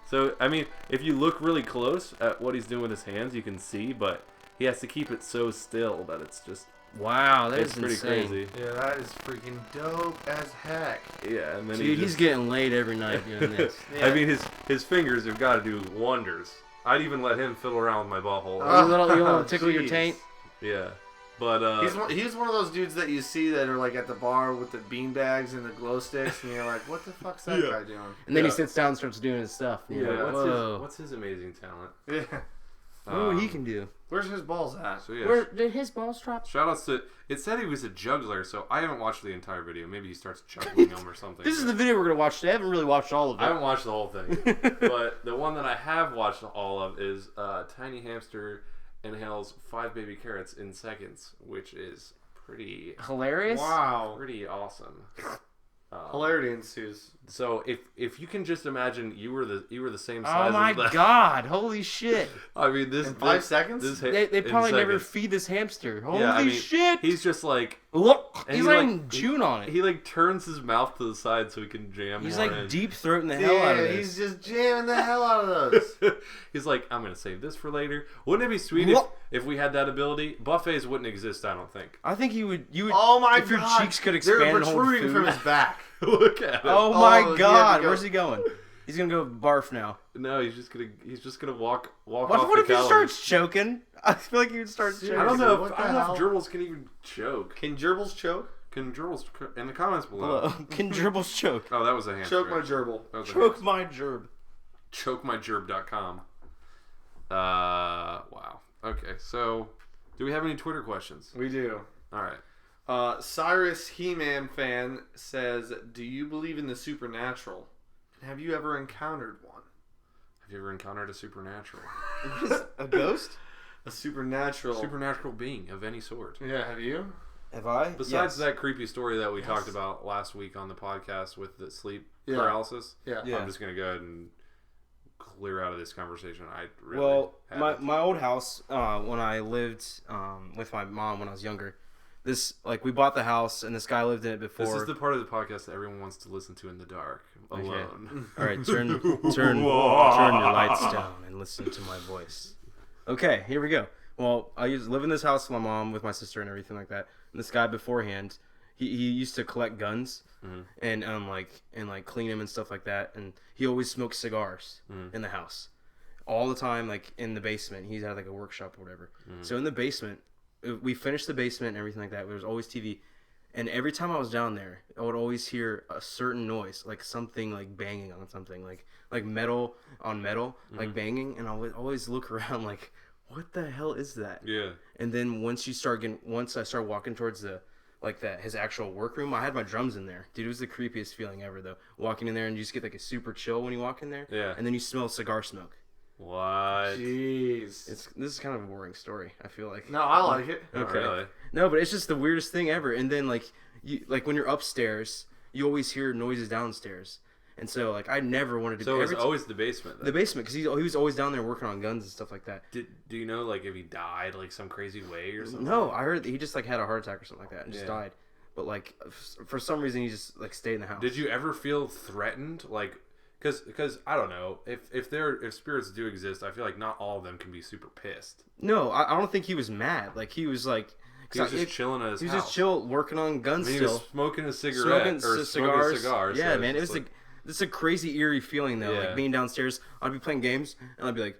So, I mean, if you look really close at what he's doing with his hands, you can see, but he has to keep it so still that it's just... Wow, that it's is pretty insane. crazy. Yeah, that is freaking dope as heck. Yeah, and then Dude, he's getting laid every night doing this. Yeah. I mean, his fingers have got to do wonders. I'd even let him fiddle around with my butthole. You want to tickle your jeez. taint? Yeah. But he's one of those dudes that you see that are like at the bar with the bean bags and the glow sticks, and you're like, what the fuck's that guy doing? And then he Yeah. sits down and starts doing his stuff. And you're yeah, like, whoa. what's his amazing talent? Yeah. What he can do. Where's his balls at? So yeah, Where did his balls drop? shout outs to... It said he was a juggler, so I haven't watched the entire video. Maybe he starts juggling them or something. This is the video we're going to watch today. I haven't really watched all of it. I haven't watched the whole thing. But the one that I have watched all of is Tiny Hamster inhales 5 baby carrots in seconds, which is pretty Hilarious? Wow. pretty awesome. Hilarity ensues. So if you can just imagine you were the same Oh size my as that. god. Holy shit. I mean this In 5 seconds? They in probably never seconds. feed this hamster. Holy Yeah, I mean, shit. He's just like Look. and He's he, not like, even chewing on it. he like turns his mouth to the side so he can jam He's more like in. deep throating the hell out of Yeah, this. he's just jamming the hell out of those. He's like, I'm gonna save this for later. Wouldn't it be sweet if we had that ability? Buffets wouldn't exist, I don't think. I think you would. Oh my if your god. cheeks could expand They're and hold protruding food. from his back. Look at him. Oh my Oh, he had god. to go- Where's he going? He's gonna go barf now. No, he's just gonna walk What off if the he calories. starts choking? I feel like he would start choking. I don't know. What If, the I don't know hell? if gerbils can even choke. Can gerbils choke? Can gerbils in the comments below? Hello. Can gerbils choke? Oh, that was a hamster. Choke my gerbil. That was a Choke hamster. my gerb. ChokeMyGerb.com. Wow. Okay, so do we have any Twitter questions? We do. All right. Cyrus He-Man fan says, do you believe in the supernatural? And have you ever encountered one? Have you ever encountered a supernatural? A ghost? A supernatural. Supernatural being of any sort? Yeah, have you? Have I? Besides Yes. that creepy story that we Yes. talked about last week on the podcast with the sleep Yeah. paralysis, Yeah. Yeah. I'm just going to go ahead and clear out of this conversation. I really Well, haven't. my old house, when I lived with my mom when I was younger, we bought the house and this guy lived in it before. This is the part of the podcast that everyone wants to listen to in the dark, Okay. alone. All right, turn your lights down and listen to my voice. Okay, here we go. Well, I used to live in this house with my mom, with my sister, and everything like that. And this guy beforehand, he used to collect guns and clean them and stuff like that. And he always smoked cigars in the house, all the time, like in the basement. He had like a workshop or whatever. So in the basement, we finished the basement and everything like that. There was always TV. And every time I was down there, I would always hear a certain noise, like something like banging on something, like metal on metal, like banging. And I would always look around like, what the hell is that? Yeah. And then once I started walking towards his actual workroom, I had my drums in there. Dude, it was the creepiest feeling ever though. Walking in there and you just get like a super chill when you walk in there. Yeah. And then you smell cigar smoke. What? Jeez. This is kind of a boring story, I feel like. No, I like it. Not Okay. really. No, but it's just the weirdest thing ever. And then when you're upstairs, you always hear noises downstairs. And so I never wanted to. So it was always the basement. Then. the basement because he was always down there working on guns and stuff like that. Do you know if he died some crazy way or something? No, I heard that he just had a heart attack or something like that and just Yeah. died. But for some reason he just stayed in the house. Did you ever feel threatened? Because I don't know if spirits do exist, I feel like not all of them can be super pissed. No, I don't think he was mad. He was He was just chilling at his house. He was just chill, working on guns still. He was smoking a cigarette smoking cigars. Yeah, man. It was it's a crazy eerie feeling though. Like being downstairs, I'd be playing games and I'd be like,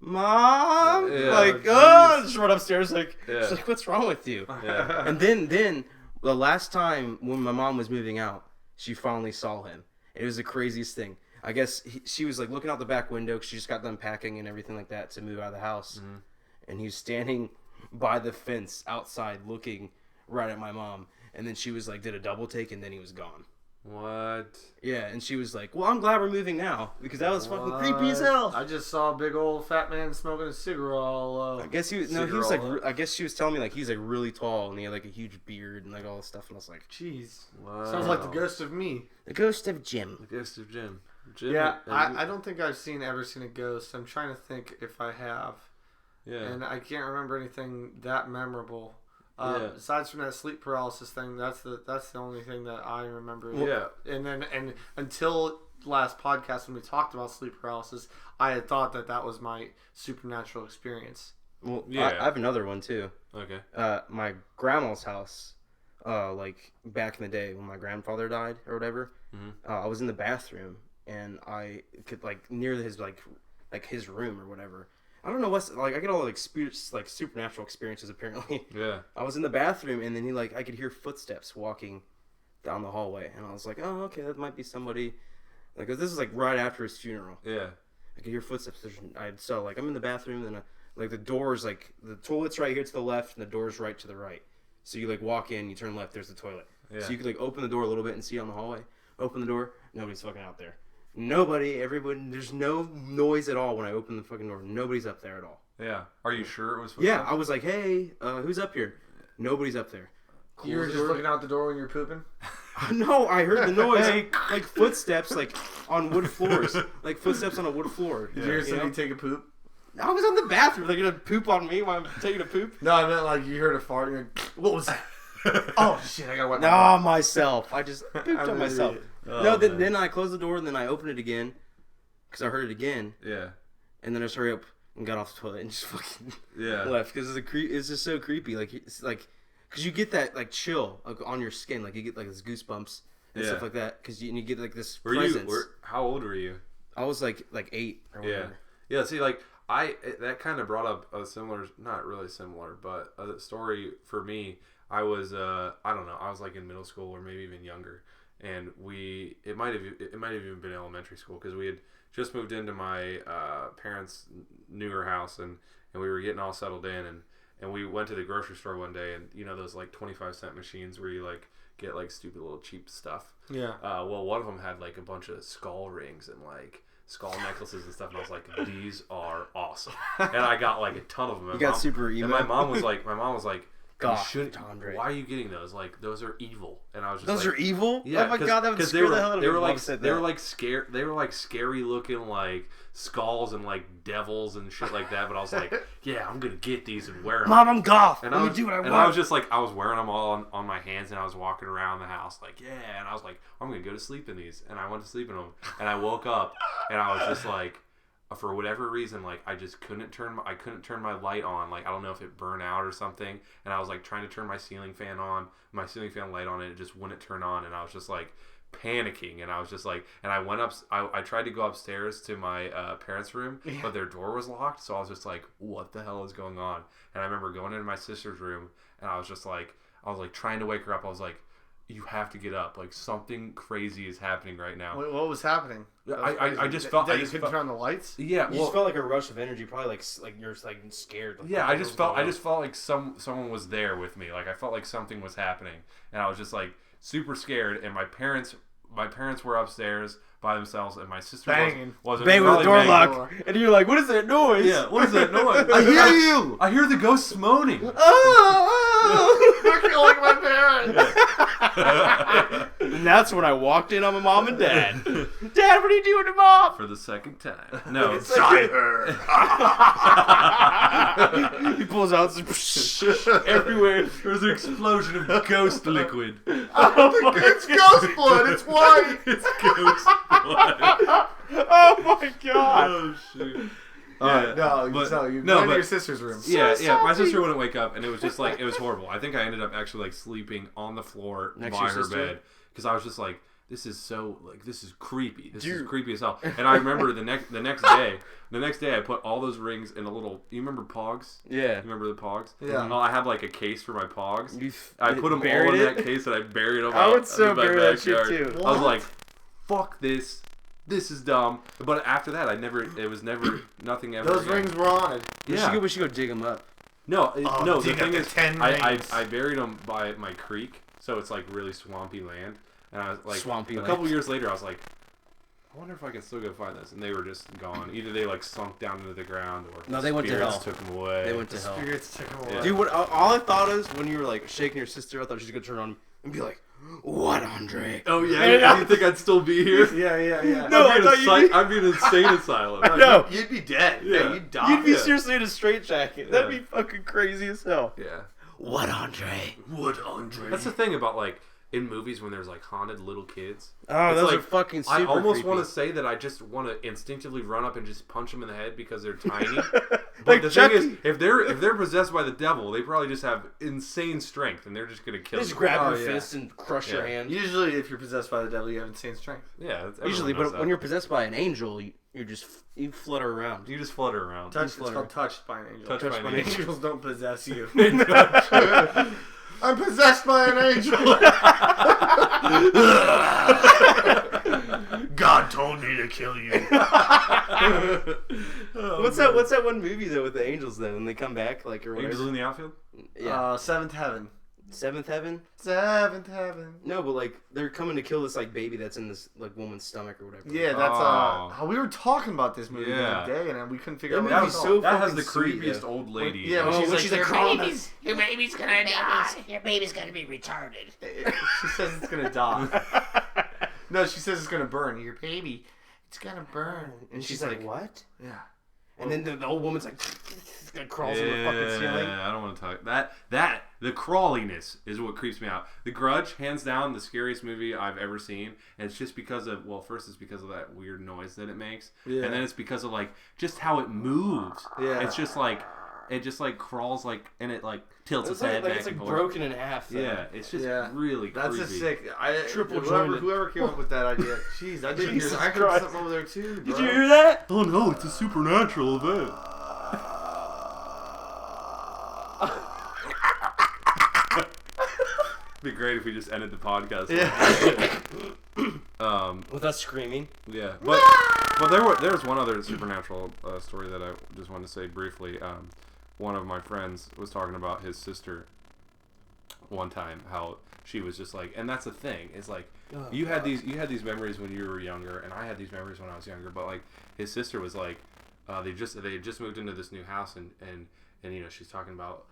Mom, just run upstairs she's like, what's wrong with you? Yeah. And then the last time when my mom was moving out, she finally saw him. It was the craziest thing. I guess she was like looking out the back window because she just got done packing and everything like that to move out of the house, and he was standing by the fence outside looking right at my mom, and then she was like did a double take and then he was gone. What? Yeah, and she was like, well, I'm glad we're moving now because that was fucking creepy as hell. I just saw a big old fat man smoking a cigarette. I guess he was like I guess she was telling me like he's like really tall and he had like a huge beard and like all this stuff, and I was like, jeez. Wow. Sounds like the ghost of me. The ghost of Jim. The ghost of Jim. Yeah, I don't think I've ever seen a ghost. I'm trying to think if I have. Yeah. And I can't remember anything that memorable. Aside from that sleep paralysis thing, that's the only thing that I remember. Yeah. And until last podcast when we talked about sleep paralysis, I had thought that was my supernatural experience. Well, yeah. I have another one too. Okay. My grandma's house, like back in the day when my grandfather died or whatever, I was in the bathroom and I could like near his like his room or whatever. I don't know what's like. I get all like supernatural experiences apparently. Yeah. I was in the bathroom and then I could hear footsteps walking down the hallway, and I was like, oh, okay, that might be somebody. Like, this is like right after his funeral. Yeah. I could hear footsteps. I'm in the bathroom and like the door's like the toilet's right here to the left and the door's right to the right. So you like walk in, you turn left, there's the toilet. Yeah. So you could like open the door a little bit and see on the hallway. Open the door, nobody's fucking out there. Everybody, there's no noise at all when I open the fucking door. Nobody's up there at all. Yeah. Are you sure it was footsteps? Yeah, I was like, hey, who's up here? Nobody's up there. You were just looking out the door when you're pooping? No, I heard the noise. Like footsteps, like on wood floors. Like footsteps on a wood floor. Did you hear somebody take a poop? I was on the bathroom. They're going to poop on me while I'm taking a poop? No, I meant like you heard a fart and you're like, what was that? Oh, shit, I got to wipe my butt. Myself. I just pooped on myself. Then I closed the door and then I opened it again because I heard it again. Yeah. And then I just hurried up and got off the toilet and just fucking left because it's just so creepy. Like it's like because you get that like chill like, on your skin, like you get like this goosebumps and stuff like that because you get like this presence. How old were you? I was like 8 or whatever. Yeah. See, like that kind of brought up a similar, not really similar, but a story for me. I was I don't know. I was like in middle school or maybe even younger. And it might have even been elementary school because we had just moved into my parents' newer house and we were getting all settled in and we went to the grocery store one day and you know those like 25-cent machines where you like get like stupid little cheap stuff. Yeah. Well, one of them had like a bunch of skull rings and like skull necklaces and stuff, and I was like, these are awesome. And I got like a ton of them. You got super emo. And my mom was like. Gosh, why are you getting those? Like, those are evil. And I was just those are evil? Yeah. Oh my god, that would scare the hell out of me. They were like scary looking like skulls and like devils and shit like that. But I was like, yeah, I'm gonna get these and wear them. Mom, I'm goth. Let me do what I want. And I was just like, I was wearing them all on my hands and I was walking around the house like, yeah. And I was like, I'm gonna go to sleep in these. And I went to sleep in them. And I woke up and I was just like, for whatever reason, like I just couldn't turn my light on. Like I don't know if it burned out or something. And I was like trying to turn my ceiling fan light on, and it just wouldn't turn on. And I was just like panicking. And I was just like, and I went up. I tried to go upstairs to my parents' room, but their door was locked. So I was just like, what the hell is going on? And I remember going into my sister's room, and I was trying to wake her up. I was like, you have to get up. Like something crazy is happening right now. What was happening? I just felt that you couldn't turn on the lights. Yeah, you just felt like a rush of energy, probably like you're like scared. Like, yeah, I just felt like someone was there with me. Like I felt like something was happening, and I was just like super scared. And my parents were upstairs by themselves, and my sister wasn't bang with the door lock, and you're like, "What is that noise? Yeah, what is that noise? I hear you. I hear the ghosts moaning. I feel like my parents." And that's when I walked in on my mom and dad. Dad, what are you doing to Mom? For the second time. No, inside her. He pulls out everywhere. There's an explosion of ghost liquid. It's ghost blood. It's white. It's ghost blood. Oh my god. Oh shit. No, you went to your sister's room. Yeah, my sister wouldn't wake up, and it was just like, it was horrible. I think I ended up actually like sleeping on the floor by her bed because I was just like, this is so this is creepy. This is creepy as hell. And I remember the next day I put all those rings in a little. You remember Pogs? Yeah. You remember the Pogs? Yeah. I had like a case for my Pogs. I put them all in that case, and I buried them. I would so bury that shit too. What? I was like, fuck this. This is dumb. But after that, it was never nothing ever. Those rings were haunted. Yeah. We should go dig them up. No. The thing is, I buried them by my creek, so it's like really swampy land. And I was like, a couple years later, I was like, I wonder if I can still go find this. And they were just gone. Either they like sunk down into the ground, or they went to hell. Took them away. They went to hell. Spirits took them away. Yeah. Dude, all I thought is when you were like shaking your sister, I thought she was gonna turn on and be like, "What, Andre?" Oh yeah, you think I'd still be here? Yeah. No, I'd be in an insane asylum. No, you'd be dead. Yeah, you'd die. You'd be seriously in a straitjacket. That'd be fucking crazy as hell. Yeah. What, Andre? That's the thing about like in movies when there's like haunted little kids. Oh, those are fucking super I almost want to say that I just want to instinctively run up and just punch them in the head because they're tiny. But like the Chucky. thing is, if they're possessed by the devil, they probably just have insane strength and they're just gonna kill you. Just grab your fist and crush your hand. Usually, if you're possessed by the devil, you have insane strength. Yeah, usually, but when you're possessed by an angel, you flutter around. You just flutter around. It's called touched by an angel. Touched by an angel. Angels don't possess you. I'm possessed by an angel. God told me to kill you. What's that one movie though with the angels though, when they come back like or whatever? Angels in the Outfield? Yeah. Seventh Heaven. Seventh Heaven? Seventh Heaven. No, but like they're coming to kill this like baby that's in this like woman's stomach or whatever. Yeah, that's we were talking about this movie the other day and we couldn't figure out what it was. That has the creepiest old lady. Yeah, when she's like, your baby's gonna die. Your baby's gonna be retarded. She says it's gonna die. No, she says it's gonna burn. Your baby, it's gonna burn. And she's like, what? Yeah. And then the old woman's like crawls in the fucking ceiling. Yeah, I don't want to talk that. The crawliness is what creeps me out. The Grudge, hands down, the scariest movie I've ever seen. And it's just because of first it's because of that weird noise that it makes, and then it's because of like just how it moves. Yeah. It's just like it just like crawls like and it like tilts its head back it's like and forth. broken in half. Though. Yeah, it's just really That's creepy. a sick. Whoever came up with that idea. Jeez, I didn't hear. I heard something over there too. Bro. Did you hear that? Oh no, it's a supernatural event. It'd be great if we just ended the podcast. With us screaming. Yeah, but there was one other supernatural story that I just wanted to say briefly. One of my friends was talking about his sister one time, how she was just like, and that's the thing, is like you had these memories when you were younger, and I had these memories when I was younger. But like his sister was like, they had just moved into this new house, and you know she's talking about.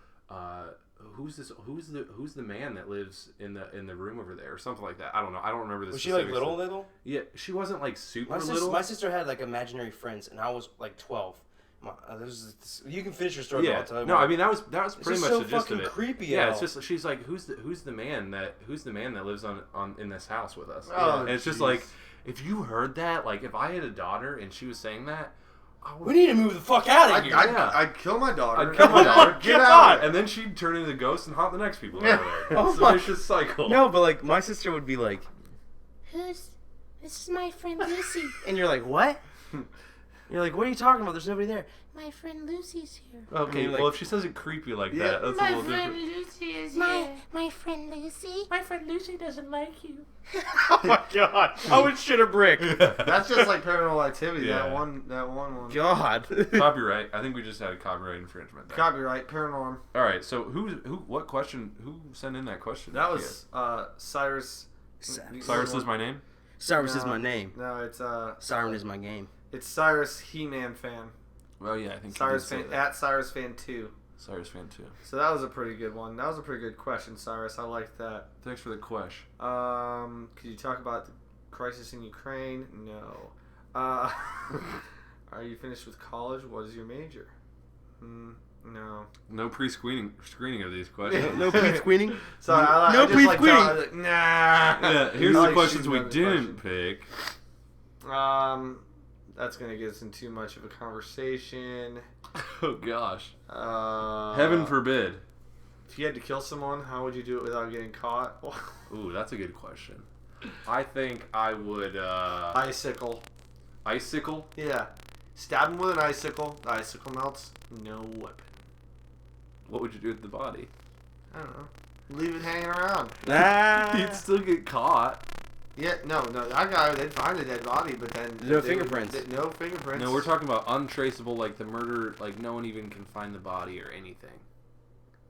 Who's the man that lives in the room over there or something like that? I don't know. I don't remember this. Was she like little? Yeah, she wasn't like super little. little. My sister had like imaginary friends, and I was like 12. You can finish your story. Yeah. I'll tell you no, more. I mean that was pretty much the gist of it. Creepy. Yeah, it's just she's like, who's the man that lives on in this house with us? Oh, and it's just like, if you heard that, like if I had a daughter and she was saying that. We need to move the fuck out of here. I'd kill my daughter. Get out. And then she'd turn into a ghost and haunt the next people over there. It's a vicious cycle. No, but like my sister would be like, This is my friend Lucy. and you're like, what? You're like, what are you talking about? There's nobody there. My friend Lucy's here. Okay, like, well if she says it creepy like that, that's a little different. Lucy is here. My friend Lucy. My friend Lucy doesn't like you. Oh my god! I would shit a brick. That's just like Paranormal Activity. Yeah. That one. God. Copyright. I think we just had a copyright infringement there. Copyright. Paranorm. All right. So who sent in that question? That was Cyrus. Cyrus is my name. Cyrus is my name. No, it's Siren is my game. It's Cyrus He-Man fan. Oh yeah, I think Cyrus fan at Cyrus fan 2. Cyrus fan 2. So that was a pretty good one. That was a pretty good question, Cyrus. I liked that. Thanks for the question. Could you talk about the crisis in Ukraine? No. Are you finished with college? What is your major? No. No screening of these questions. No pre-screening? So no pre-screening. Like, nah. Yeah, here's the questions we didn't pick. I that's gonna get us in too much of a conversation. Oh gosh. Heaven forbid. If you had to kill someone, how would you do it without getting caught? Ooh, that's a good question. I think I would. Icicle. Icicle? Yeah. Stab him with an icicle. The icicle melts. No weapon. What would you do with the body? I don't know. Leave it hanging around. You'd still get caught. Yeah, no. That guy, they'd find a dead body, but then... No fingerprints. No fingerprints. No, we're talking about untraceable, like the murder, like no one even can find the body or anything.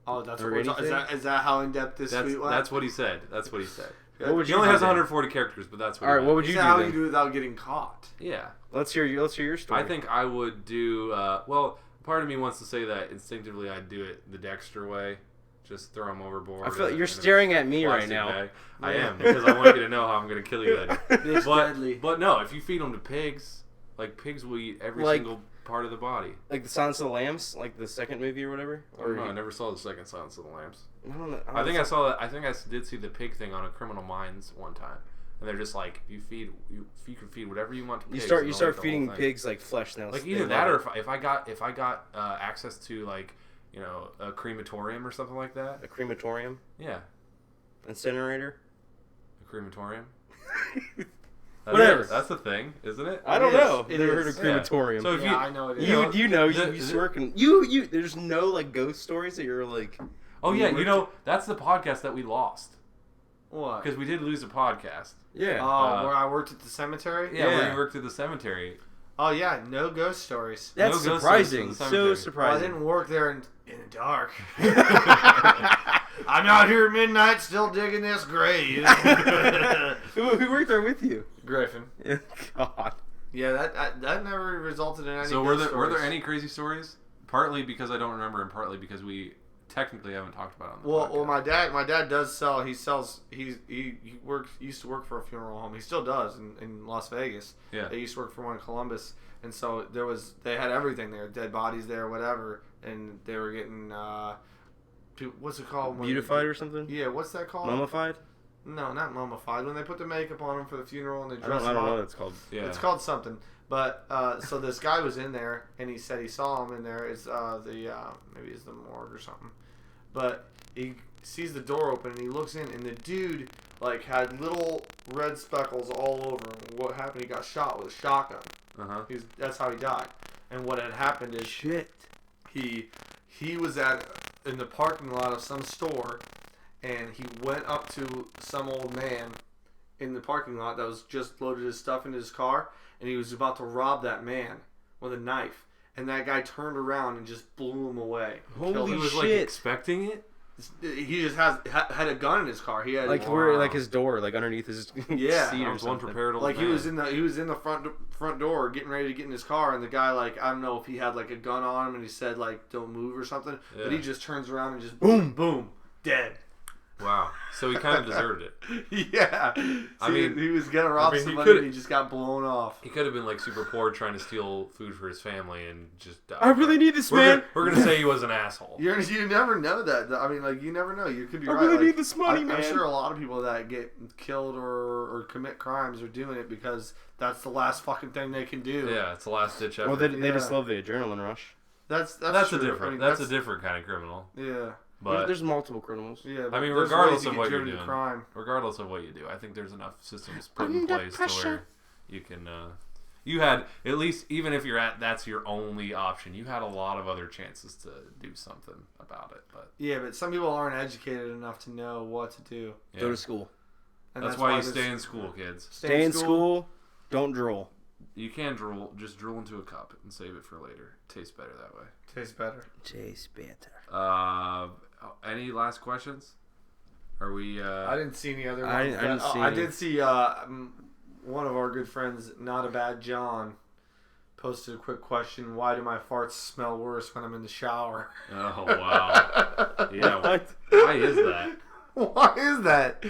Oh, that's what we're talking... Is that how in-depth this tweet was? That's what he said. That's what he said. What would he you only do has then? 140 characters, but that's what All right, what would you do how then? you do without getting caught? Yeah. Let's hear your story. I think I would do, well, part of me wants to say that instinctively I'd do it the Dexter way. Just throw him overboard. I feel you're staring at me right now. Bag. I am, because I want you to know how I'm going to kill you later. It's deadly. But no, if you feed them to pigs, like pigs will eat every single part of the body. Like the Silence of the Lambs, like the second movie or whatever. Or no, I never saw the second Silence of the Lambs. I don't know. I think I saw that. I think I did see the pig thing on a Criminal Minds one time, and they're just like, you can feed whatever you want to pigs. You start feeding pigs like flesh now. Like either that, or if I got access to like, you know, a crematorium or something like that. A crematorium. Yeah. Incinerator. A crematorium. Whatever. That's the thing, isn't it? I don't know. It Never is. heard of crematorium. So if I know it is. You used to work in you. There's no like ghost stories that you're like. Oh yeah, you know that's the podcast that we lost What? because we did lose a podcast. Yeah. Oh, where I worked at the cemetery? Yeah, where we worked at the cemetery. Oh, yeah. No ghost stories. That's no ghost surprising. stories in the So cemetery. Well, I surprising. didn't work there in the dark. I'm out here at midnight still digging this grave. Who worked there with you? Griffin. God. Yeah, that never resulted in any So ghost were there stories. any crazy stories? Partly because I don't remember, and partly because we technically haven't talked about it on the podcast. Well, my dad does sell. He sells. He used to work for a funeral home. He still does in Las Vegas. Yeah. They used to work for one in Columbus, and so they had everything there, dead bodies there, whatever, and they were getting what's it called? Beautified or something? Yeah, what's that called? Mummified? No, not mummified. When they put the makeup on him for the funeral and they I dress don't him know up. what it's called. Yeah. It's called something. But so this guy was in there, and he said he saw him in there. It's maybe it's the morgue or something. But he sees the door open, and he looks in, and the dude like had little red speckles all over him. What happened? He got shot with a shotgun. That's how he died. And what had happened is he was in the parking lot of some store, and he went up to some old man in the parking lot that was just loaded his stuff into his car, and he was about to rob that man with a knife, and that guy turned around and just blew him away. Holy He was like shit. expecting it. He just had a gun in his car. He had Where like his door, like underneath his Yeah. seat I or was one something. prepared old like man. he was in the front door getting ready to get in his car, and the guy like I don't know if he had like a gun on him and he said like don't move or something, but he just turns around and just boom dead. Wow. So he kind of deserved it. Yeah. I mean, he was gonna rob he somebody could've- and he just got blown off. He could have been like super poor trying to steal food for his family and just died. I really need this, man. We're gonna say he was an asshole. You never know that. I mean, like you never know. You could be I right. really Like, need this money, man. I'm sure a lot of people that get killed or commit crimes are doing it because that's the last fucking thing they can do. Yeah, it's the last ditch effort. Well, they just love the adrenaline rush. That's that's a true. different. I mean, that's a different kind of criminal. Yeah. But There's multiple criminals. Yeah. I mean, there's regardless ways you of get what you're driven to doing, crime. regardless of what you do, I think there's enough systems put in Under place to pressure. where you can. You had at least, even if that's your only option, you had a lot of other chances to do something about it. But Yeah, but some people aren't educated enough to know what to do. yeah. Go to school. And that's why you there's- stay in school, kids. Stay in school. Don't drool. You can drool, just drool into a cup and save it for later. Tastes better that way. Tastes better. Chase banter. Any last questions? Are we? I didn't see any other ones. I didn't see I any. did see one of our good friends, Not a Bad John, posted a quick question. Why do my farts smell worse when I'm in the shower? Oh wow! Yeah. Why is that? Why is that?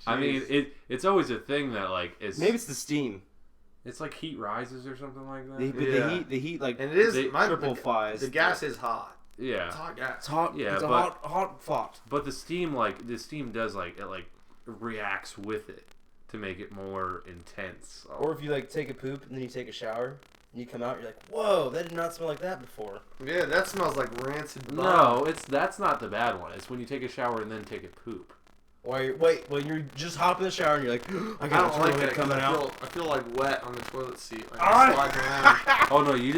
I mean, it's always a thing that like it's Maybe it's the steam. it's like heat rises or something like that. The heat, like And it is triplifies. The gas is hot. Yeah. It's hot gas. It's hot. Yeah, it's a but- hot fart. But the steam does like it like reacts with it to make it more intense. Or if you like take a poop and then you take a shower and you come out, you're like, whoa, that did not smell like that before. Yeah, that smells like rancid bum. No, that's not the bad one. It's when you take a shower and then take a poop. Wait, when you're just hopping in the shower and you're like, I I got don't like it that coming out. I feel like wet on the toilet seat. Like Ah! sliding around. Oh no, you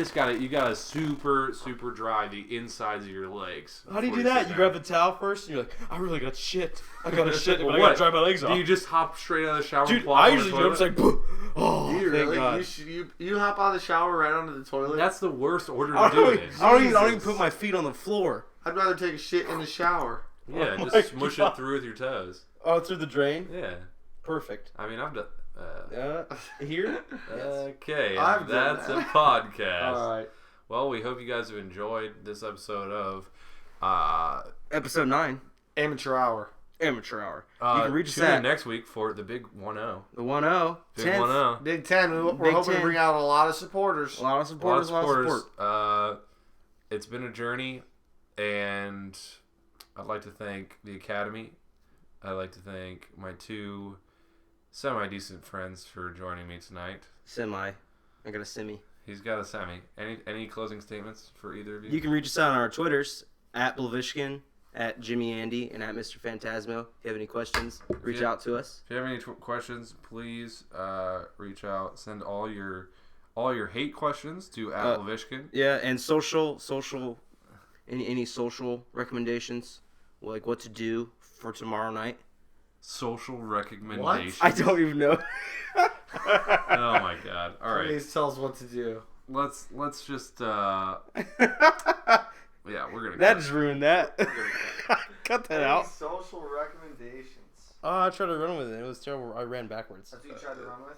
gotta super dry the insides of your legs. How do you before do that? sit You down. grab the towel first and you're like, I really got shit. I got a shit, but Well, I gotta what? dry my legs Do off. you just hop straight out of the shower? Dude, and plop I on the usually do. I'm toilet? just like, oh, Do you thank really? God. You hop out of the shower right onto the toilet? That's the worst order I to do don't, it in. I don't even Jesus. put my feet on the floor. I'd rather take a shit in the shower. Yeah, Oh my just smush God. it through with your toes. Oh, through the drain? Yeah, Perfect. I mean I've done. Here? Okay, I've done that's that. a podcast. All right. Well, we hope you guys have enjoyed this episode of Episode 9, Amateur hour. Amateur Hour. You can reach us tune in at next week for the big 1-0. the 1-0, Big 10th. 1-0. Big 10. We're Big hoping 10. to bring out a lot of supporters. A lot of supporters, a lot of support. It's been a journey, and I'd like to thank the Academy. I'd like to thank my 2 semi-decent friends for joining me tonight. Semi. I got a semi. He's got a semi. Any closing statements for either of you? You can reach us out on our Twitters, at Blavishkin, at Jimmy Andy, and at MisterFantasmo. If you have any questions, reach out to us. If you have any questions, please reach out. Send all your hate questions to at Blavishkin. Yeah, and social, any social recommendations, like what to do for tomorrow night. Social recommendations. I don't even know. Oh my god! All right, Please tell us what to do. let's just yeah, we're gonna. That just ruined that. Cut that out. Social recommendations. Oh, I tried to run with it. It was terrible. I ran backwards. That's what you tried to run with?